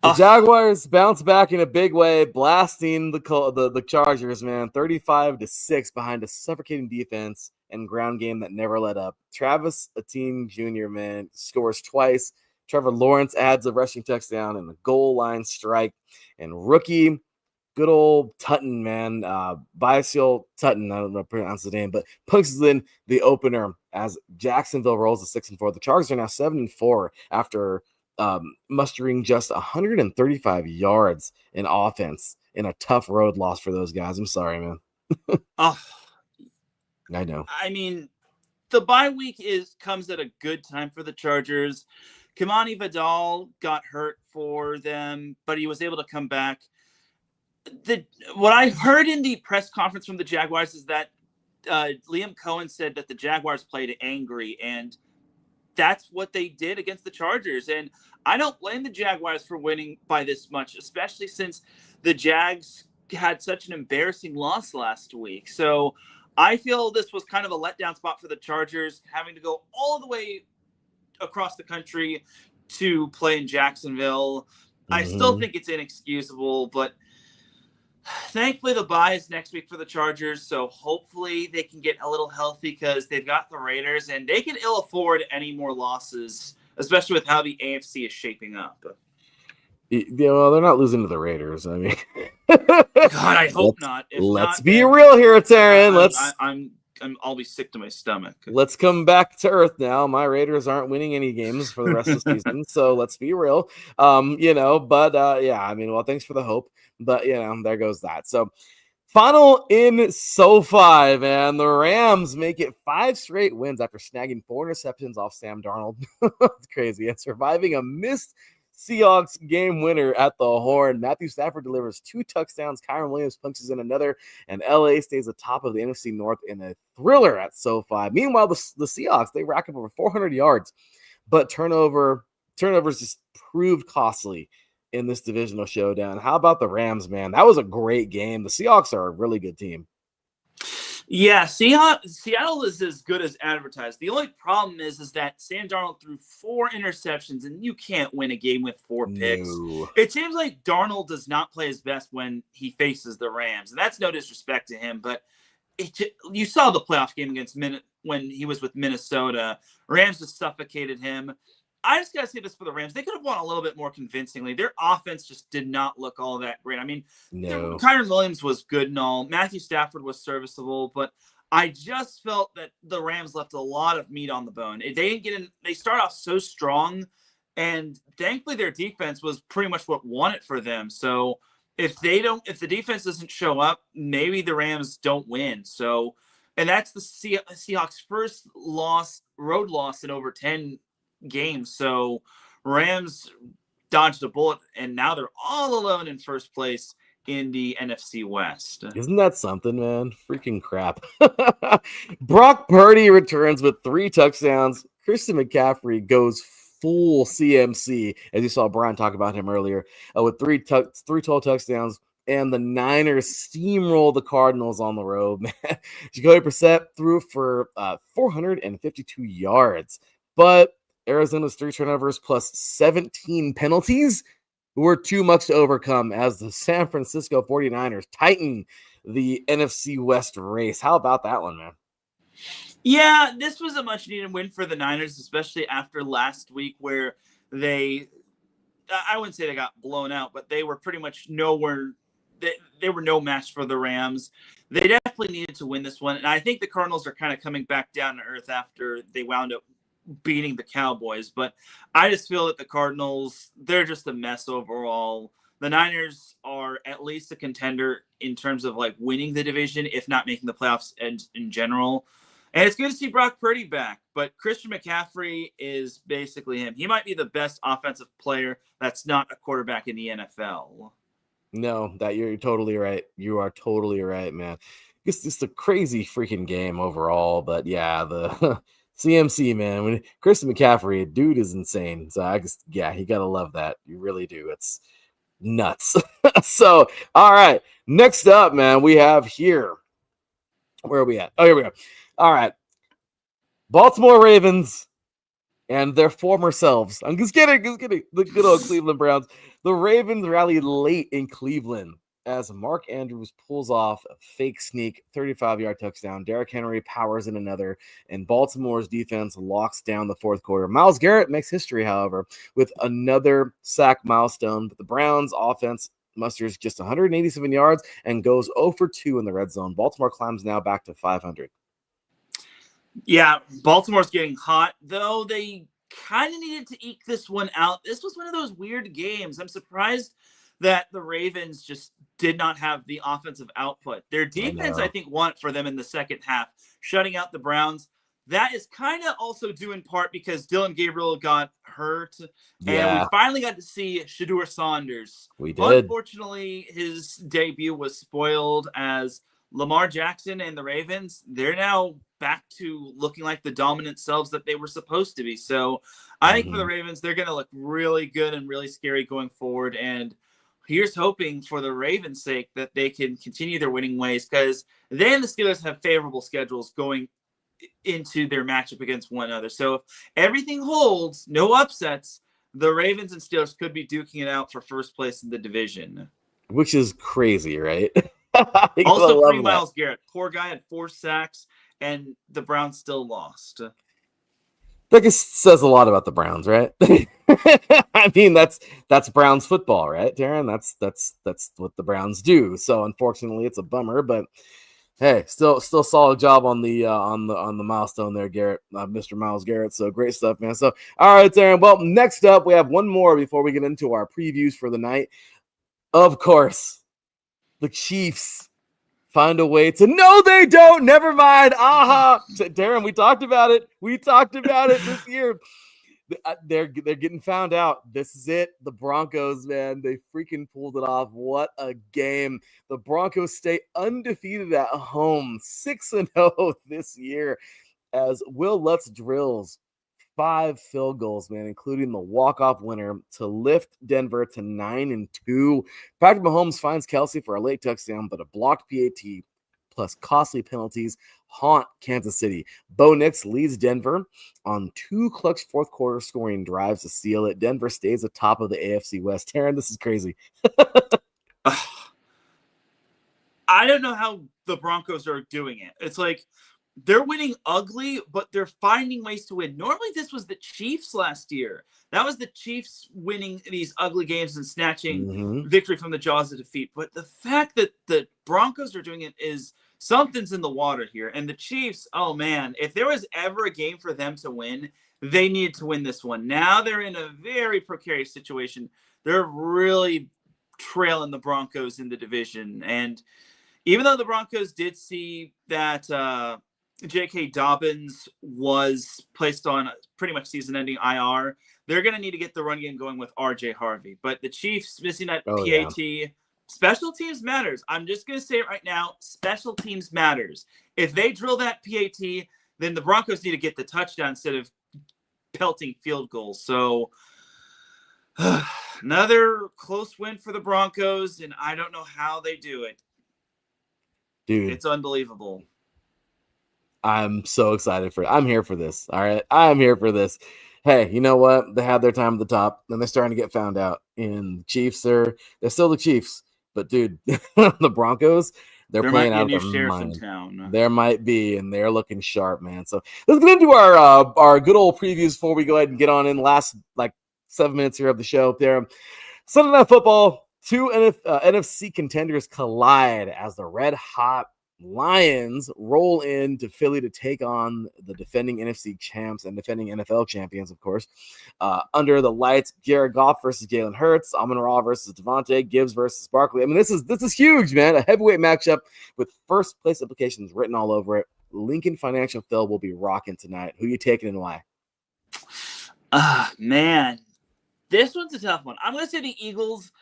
S1: The Jaguars bounce back in a big way, blasting the Chargers, man, 35-6 behind a suffocating defense and ground game that never let up. Travis Etienne Jr., man, scores twice. Trevor Lawrence adds a rushing touchdown and a goal line strike. And rookie, good old Tutton, man, Biasiel Tutton, I don't know how to pronounce the name, but punches in the opener as Jacksonville rolls to 6-4. The Chargers are now 7-4 after mustering just 135 yards in offense in a tough road loss for those guys. I'm sorry, man. I know.
S2: I mean, the bye week comes at a good time for the Chargers. Kamani Vidal got hurt for them, but he was able to come back. What I heard in the press conference from the Jaguars is that Liam Cohen said that the Jaguars played angry, and that's what they did against the Chargers. And I don't blame the Jaguars for winning by this much, especially since the Jags had such an embarrassing loss last week. So I feel this was kind of a letdown spot for the Chargers, having to go all the way across the country to play in Jacksonville. I still think it's inexcusable, but thankfully the bye is next week for the Chargers, so hopefully they can get a little healthy because they've got the Raiders, and they can ill afford any more losses, especially with how the AFC is shaping up.
S1: Well, they're not losing to the Raiders. I mean,
S2: God, I hope not.
S1: Let's be real here, Teran.
S2: I'll be sick to my stomach.
S1: Let's come back to earth now. My Raiders aren't winning any games for the rest of the season, so let's be real. Yeah, I mean, well, thanks for the hope, but there goes that. So, final in SoFi, man. The Rams make it 5 straight wins after snagging 4 interceptions off Sam Darnold. It's crazy. And surviving a missed Seahawks game winner at the horn. Matthew Stafford delivers 2 touchdowns. Kyron Williams punches in another, and LA stays atop of the NFC North in a thriller at SoFi. Meanwhile, the Seahawks, they rack up over 400 yards, but turnovers just proved costly in this divisional showdown. How about the Rams, man? That was a great game. The Seahawks are a really good team.
S2: Yeah, Seattle is as good as advertised. The only problem is that Sam Darnold threw 4 interceptions, and you can't win a game with 4 picks.
S1: No.
S2: It seems like Darnold does not play his best when he faces the Rams, and that's no disrespect to him, but you saw the playoff game against when he was with Minnesota. Rams just suffocated him. I just got to say this for the Rams. They could have won a little bit more convincingly. Their offense just did not look all that great. I mean,
S1: no.
S2: Kyron Williams was good and all. Matthew Stafford was serviceable, but I just felt that the Rams left a lot of meat on the bone. They didn't get in. They start off so strong, and thankfully their defense was pretty much what won it for them. So if the defense doesn't show up, maybe the Rams don't win. So, and that's the Seahawks' first road loss in over 10 games. So Rams dodged a bullet, and now they're all alone in first place in the NFC West.
S1: Isn't that something, man? Freaking crap. Brock Purdy returns with 3 touchdowns. Christian McCaffrey goes full CMC, as you saw Brian talk about him earlier, with 3 total touchdowns. And the Niners steamroll the Cardinals on the road, man. Jacoby Brissett threw for 452 yards. But Arizona's 3 turnovers plus 17 penalties were too much to overcome as the San Francisco 49ers tighten the NFC West race. How about that one, man?
S2: Yeah, this was a much-needed win for the Niners, especially after last week where I wouldn't say they got blown out, but they were pretty much nowhere. They were no match for the Rams. They definitely needed to win this one, and I think the Cardinals are kind of coming back down to earth after they wound up beating the Cowboys. But I just feel that the Cardinals, they're just a mess overall. The Niners are at least a contender in terms of like winning the division, if not making the playoffs in general. And it's good to see Brock Purdy back, but Christian McCaffrey is basically him. He might be the best offensive player that's not a quarterback in the NFL.
S1: No, that you're totally right. You are totally right, man. It's just a crazy freaking game overall. But yeah, the CMC, man, when Christian McCaffrey, dude is insane. So you gotta love that. You really do. It's nuts. So, all right. Next up, man, we have here. Where are we at? Oh, here we go. All right. Baltimore Ravens and their former selves. I'm just kidding. The good old Cleveland Browns. The Ravens rally late in Cleveland as Mark Andrews pulls off a fake sneak 35-yard touchdown. Derrick Henry powers in another, and Baltimore's defense locks down the fourth quarter. Myles Garrett makes history, however, with another sack milestone, but the Browns offense musters just 187 yards and goes 0 for 2 in the red zone. Baltimore climbs now back to 500.
S2: Yeah, Baltimore's getting hot, though they kind of needed to eke this one out. This was one of those weird games. I'm surprised that the Ravens just did not have the offensive output. Their defense, I think, won for them in the second half, shutting out the Browns. That is kind of also due in part because Dylan Gabriel got hurt, and we finally got to see Shedeur Sanders.
S1: We did.
S2: Unfortunately, his debut was spoiled as Lamar Jackson and the Ravens, they're now back to looking like the dominant selves that they were supposed to be. So I think for the Ravens, they're going to look really good and really scary going forward. And here's hoping for the Ravens' sake that they can continue their winning ways, because they and the Steelers have favorable schedules going into their matchup against one another. So if everything holds, no upsets, the Ravens and Steelers could be duking it out for first place in the division.
S1: Which is crazy, right?
S2: Also, free Myles Garrett. Poor guy had 4 sacks, and the Browns still lost.
S1: That just says a lot about the Browns, right? I mean, that's Browns football, right, Teran? That's what the Browns do. So unfortunately, it's a bummer, but hey, still solid job on the milestone there, Garrett, Mr. Myles Garrett. So great stuff, man. So all right, Teran. Well, next up, we have one more before we get into our previews for the night. Of course, the Chiefs find a way to. No, they don't. Never mind. Aha, Teran. We talked about it. This year. They're getting found out. This is it. The Broncos, man, they freaking pulled it off. What a game. The Broncos stay undefeated at home, 6-0 this year, as Will Lutz drills 5 field goals, man, including the walk-off winner to lift Denver to 9-2. Patrick Mahomes finds Kelsey for a late touchdown, but a blocked PAT plus costly penalties haunt Kansas City. Bo Nix leads Denver on 2 clutch fourth quarter scoring drives to seal it. Denver stays atop of the AFC West. Teran, this is crazy.
S2: I don't know how the Broncos are doing it. It's like they're winning ugly, but they're finding ways to win. Normally, this was the Chiefs last year. That was the Chiefs winning these ugly games and snatching victory from the jaws of defeat. But the fact that the Broncos are doing it is something's in the water here. And the Chiefs, oh man, if there was ever a game for them to win, they needed to win this one. Now they're in a very precarious situation. They're really trailing the Broncos in the division. And even though the Broncos did see that J.K. Dobbins was placed on pretty much season-ending IR, they're going to need to get the run game going with R.J. Harvey. But the Chiefs missing that PAT. Yeah. Special teams matters. I'm just going to say it right now. Special teams matters. If they drill that PAT, then the Broncos need to get the touchdown instead of pelting field goals. So another close win for the Broncos, and I don't know how they do it.
S1: Dude,
S2: it's unbelievable.
S1: I'm so excited for it. I'm here for this. All right. I'm here for this. Hey, you know what? They had their time at the top, and they're starting to get found out. And the Chiefs they're still the Chiefs. But dude, the Broncos, they're playing out of their mind. There might be, and they're looking sharp, man. So let's get into our good old previews before we go ahead and get on in the last 7 minutes here of the show. There, Sunday Night Football. 2 NFC contenders collide as the red hot Lions roll into Philly to take on the defending NFC champs and defending NFL champions, of course. Under the lights, Jared Goff versus Jalen Hurts, Amon-Ra versus Devontae, Gibbs versus Barkley. I mean, this is huge, man. A heavyweight matchup with first place implications written all over it. Lincoln Financial Phil will be rocking tonight. Who you taking and why?
S2: Man, this one's a tough one. I'm going to say the Eagles,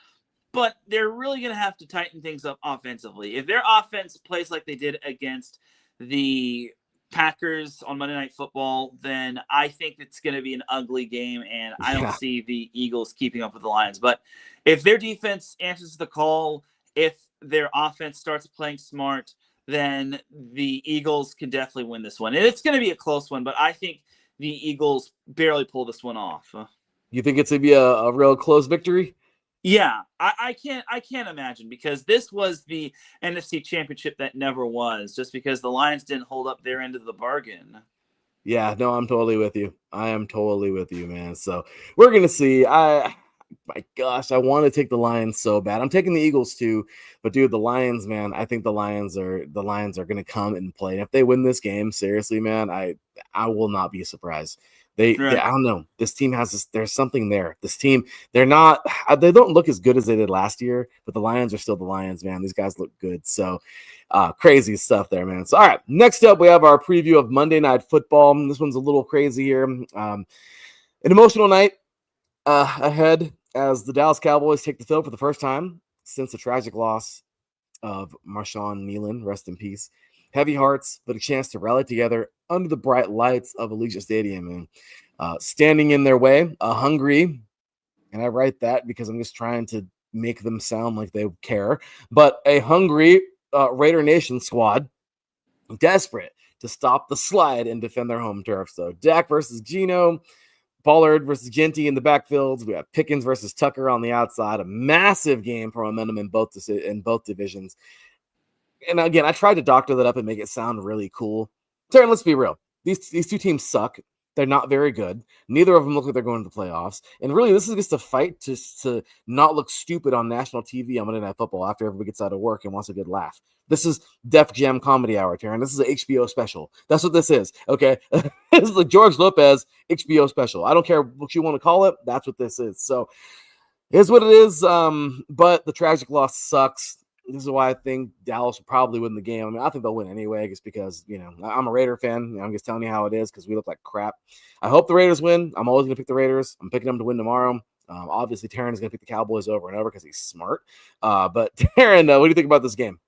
S2: but they're really going to have to tighten things up offensively. If their offense plays like they did against the Packers on Monday Night Football, then I think it's going to be an ugly game, and I don't see the Eagles keeping up with the Lions. But if their defense answers the call, if their offense starts playing smart, then the Eagles can definitely win this one. And it's going to be a close one, but I think the Eagles barely pull this one off.
S1: You think it's going to be a real close victory?
S2: Yeah, I can't imagine, because this was the NFC Championship that never was, just because the Lions didn't hold up their end of the bargain.
S1: Yeah, no, I'm totally with you. I am totally with you, man. So we're gonna see. My gosh, I want to take the Lions so bad. I'm taking the Eagles too, but dude, the Lions, man, I think the Lions are gonna come and play. And if they win this game, seriously, man, I will not be surprised. They I don't know. This team has this. There's something there. This team, they don't look as good as they did last year, but the Lions are still the Lions, man. These guys look good. So crazy stuff there, man. So all right, next up we have our preview of Monday Night Football. This one's a little crazy here. An emotional night ahead as the Dallas Cowboys take the field for the first time since the tragic loss of Marshawn Nealon. Rest in peace. Heavy hearts, but a chance to rally together under the bright lights of Allegiant Stadium. And standing in their way, a hungry, and I write that because I'm just trying to make them sound like they care, but a hungry Raider Nation squad, desperate to stop the slide and defend their home turf. So Dak versus Geno, Pollard versus Genty in the backfields. We have Pickens versus Tucker on the outside. A massive game for momentum in both divisions. And again, I tried to doctor that up and make it sound really cool. Teran, let's be real. These two teams suck. They're not very good. Neither of them look like they're going to the playoffs. And really, this is just a fight to not look stupid on national TV on Monday Night Football after everybody gets out of work and wants a good laugh. This is Def Jam Comedy Hour, Teran. This is an HBO special. That's what this is, okay? This is the George Lopez HBO special. I don't care what you want to call it. That's what this is. So here's what it is. But the tragic loss sucks. this is why I think Dallas will probably win the game. I mean, I think they'll win anyway, just because, I'm a Raider fan. I'm just telling you how it is because we look like crap. I hope the Raiders win. I'm always going to pick the Raiders. I'm picking them to win tomorrow. Obviously, Teran is going to pick the Cowboys over and over because he's smart. But Teran, what do you think about this game?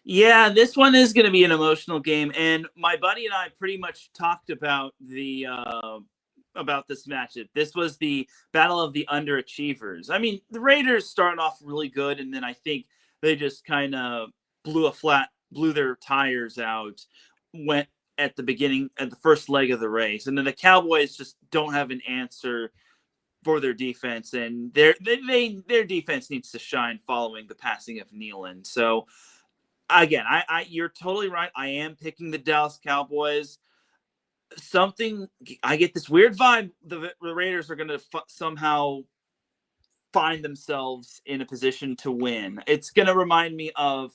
S2: Yeah, this one is going to be an emotional game, and my buddy and I pretty much talked about about this matchup. This was the battle of the underachievers. I mean, the Raiders started off really good, and then I think they just kind of blew their tires out, went at the first leg of the race, and then the Cowboys just don't have an answer for their defense, and their defense needs to shine following the passing of Nealon. So again, you're totally right. I am picking the Dallas Cowboys. I get this weird vibe. The Raiders are going to somehow find themselves in a position to win. It's going to remind me of,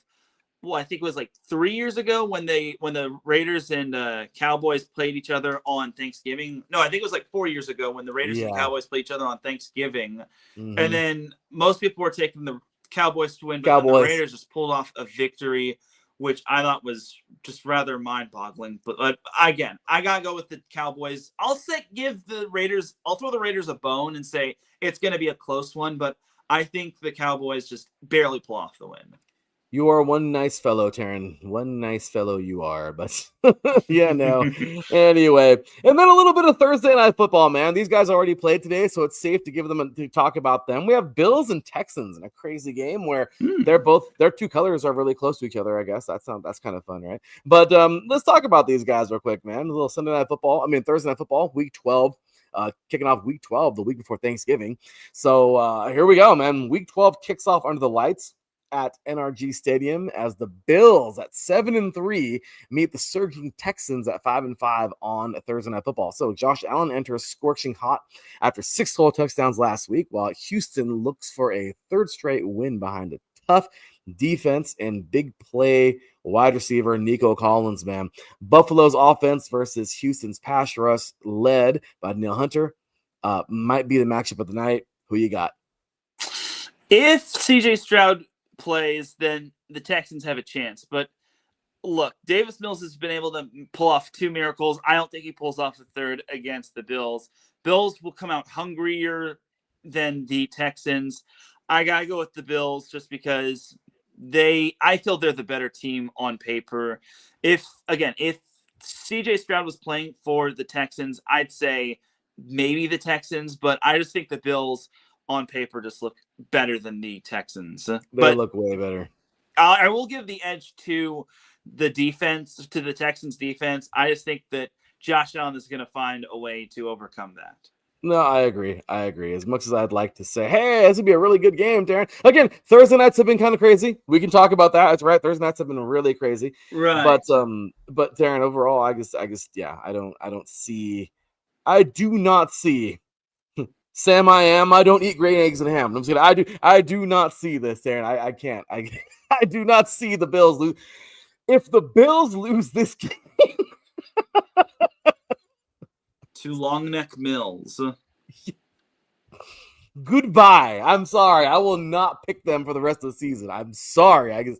S2: I think it was like 3 years ago when the Raiders and Cowboys played each other on Thanksgiving. No, I think it was like 4 years ago when the Raiders and Cowboys played each other on Thanksgiving. Mm-hmm. And then most people were taking the Cowboys to win, but the Raiders just pulled off a victory, which I thought was just rather mind-boggling. But again, I gotta go with the Cowboys. I'll throw the Raiders a bone and say it's going to be a close one, but I think the Cowboys just barely pull off the win.
S1: You are one nice fellow, Teran. One nice fellow you are, but yeah, no. Anyway, and then a little bit of Thursday Night Football, man. These guys already played today, so it's safe to give them to talk about them. We have Bills and Texans in a crazy game where their two colors are really close to each other. I guess that's kind of fun, right? But let's talk about these guys real quick, man. A little Thursday Night Football, Week 12. Kicking off Week 12, the week before Thanksgiving. So here we go, man. Week 12 kicks off under the lights at NRG Stadium as the Bills at 7-3 meet the surging Texans at 5-5 on Thursday Night Football. So Josh Allen enters scorching hot after 6 total touchdowns last week, while Houston looks for a third straight win behind a tough defense and big play wide receiver Nico Collins, man. Buffalo's offense versus Houston's pass rush led by Neil Hunter might be the matchup of the night. Who you got?
S2: If CJ Stroud plays, then the Texans have a chance. But look, Davis Mills has been able to pull off 2 miracles. I don't think he pulls off the third against the Bills. Bills will come out hungrier than the Texans. I gotta go with the Bills just because I feel they're the better team on paper. If CJ Stroud was playing for the Texans, I'd say maybe the Texans, but I just think the Bills on paper just look better than the Texans.
S1: They look way better.
S2: I will give the edge to the defense, to the Texans defense. I just think that Josh Allen is going to find a way to overcome that.
S1: No, I agree. As much as I'd like to say, hey, this would be a really good game, Teran. Again, Thursday nights have been kind of crazy. We can talk about that. That's right. Thursday nights have been really crazy.
S2: Right.
S1: But Teran, overall, I do not see Sam I don't eat green eggs and ham. I'm just kidding. I do not see this, Teran. I can't. I do not see the Bills lose. If the Bills lose this game
S2: to Longneck Mills.
S1: Goodbye. I'm sorry. I will not pick them for the rest of the season. I'm sorry. I guess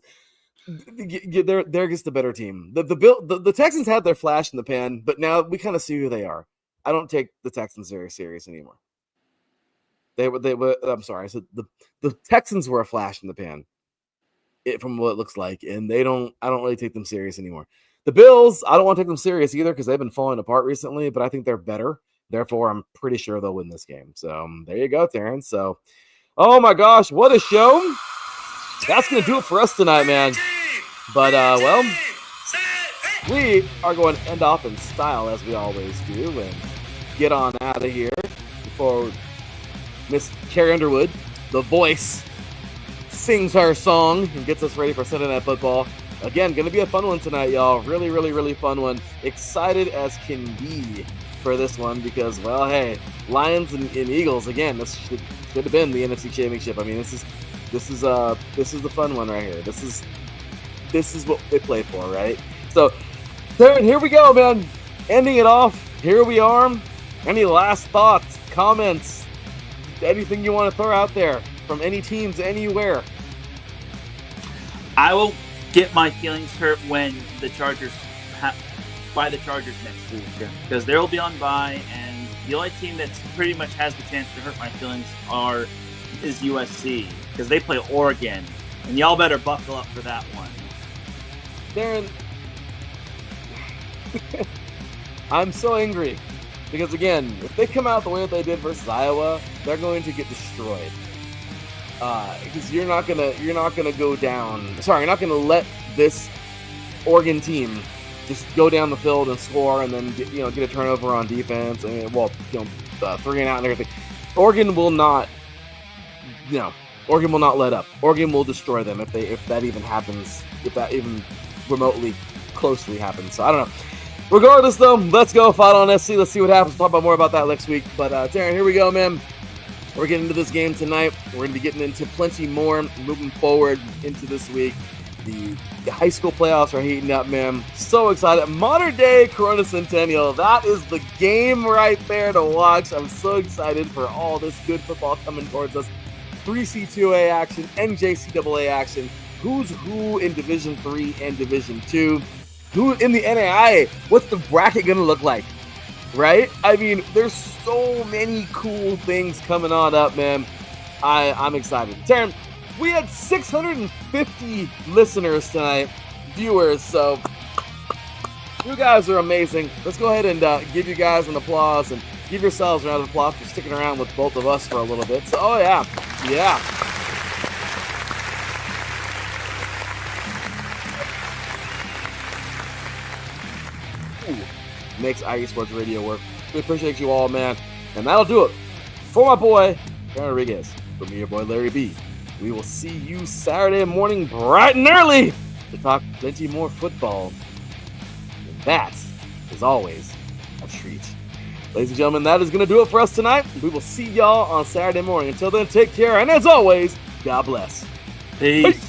S1: they're just the better team. The Texans had their flash in the pan, but now we kind of see who they are. I don't take the Texans very serious anymore. I'm sorry. I said the Texans were a flash in the pan, from what it looks like, and I don't really take them serious anymore. The Bills, I don't want to take them serious either because they've been falling apart recently, but I think they're better. Therefore, I'm pretty sure they'll win this game. So there you go, Teran. So, oh my gosh, what a show! That's gonna do it for us tonight, man. But we are going to end off in style as we always do, and get on out of here before Miss Carrie Underwood, the voice, sings her song and gets us ready for Sunday Night Football. Again, going to be a fun one tonight, y'all. Really, really, really fun one. Excited as can be for this one because, well, hey, Lions and Eagles, again, this should have been the NFC Championship. I mean, this is the fun one right here. This is what they play for, right? So, Teran, here we go, man. Ending it off. Here we are. Any last thoughts, comments, anything you want to throw out there from any teams anywhere?
S2: I will get my feelings hurt when the Chargers by the Chargers next week, because they will be on bye, and the only team that pretty much has the chance to hurt my feelings is USC, because they play Oregon, and y'all better buckle up for that one.
S1: Darren, I'm so angry because, again, if they come out the way that they did versus Iowa, they're going to get destroyed. Because you're not gonna go down. Sorry, you're not gonna let this Oregon team just go down the field and score and then get a turnover on defense and 3 and out and everything. Oregon will not let up. Oregon will destroy them if that even happens, if that even remotely closely happens. So I don't know. Regardless, though, let's go fight on SC. Let's see what happens. We'll talk about more about that next week. But Teran, here we go, man. We're getting into this game tonight. We're going to be getting into plenty more moving forward into this week. The high school playoffs are heating up, man. So excited. Modern day Corona Centennial. That is the game right there to watch. I'm so excited for all this good football coming towards us. 3C2A action, NJCAA action. Who's who in Division III and Division II? Who in the NAIA? What's the bracket going to look like? Right? I mean, there's so many cool things coming on up, man. I'm excited. Teran, we had 650 listeners tonight, viewers, so you guys are amazing. Let's go ahead and give you guys an applause and give yourselves a round of applause for sticking around with both of us for a little bit. So, oh, yeah. Makes IE Sports Radio work. We appreciate you all, man. And that'll do it for my boy, Teran Rodriguez. For me, your boy, Larry B. We will see you Saturday morning bright and early to talk plenty more football. And that is always a treat. Ladies and gentlemen, that is going to do it for us tonight. We will see y'all on Saturday morning. Until then, take care. And as always, God bless.
S2: Peace.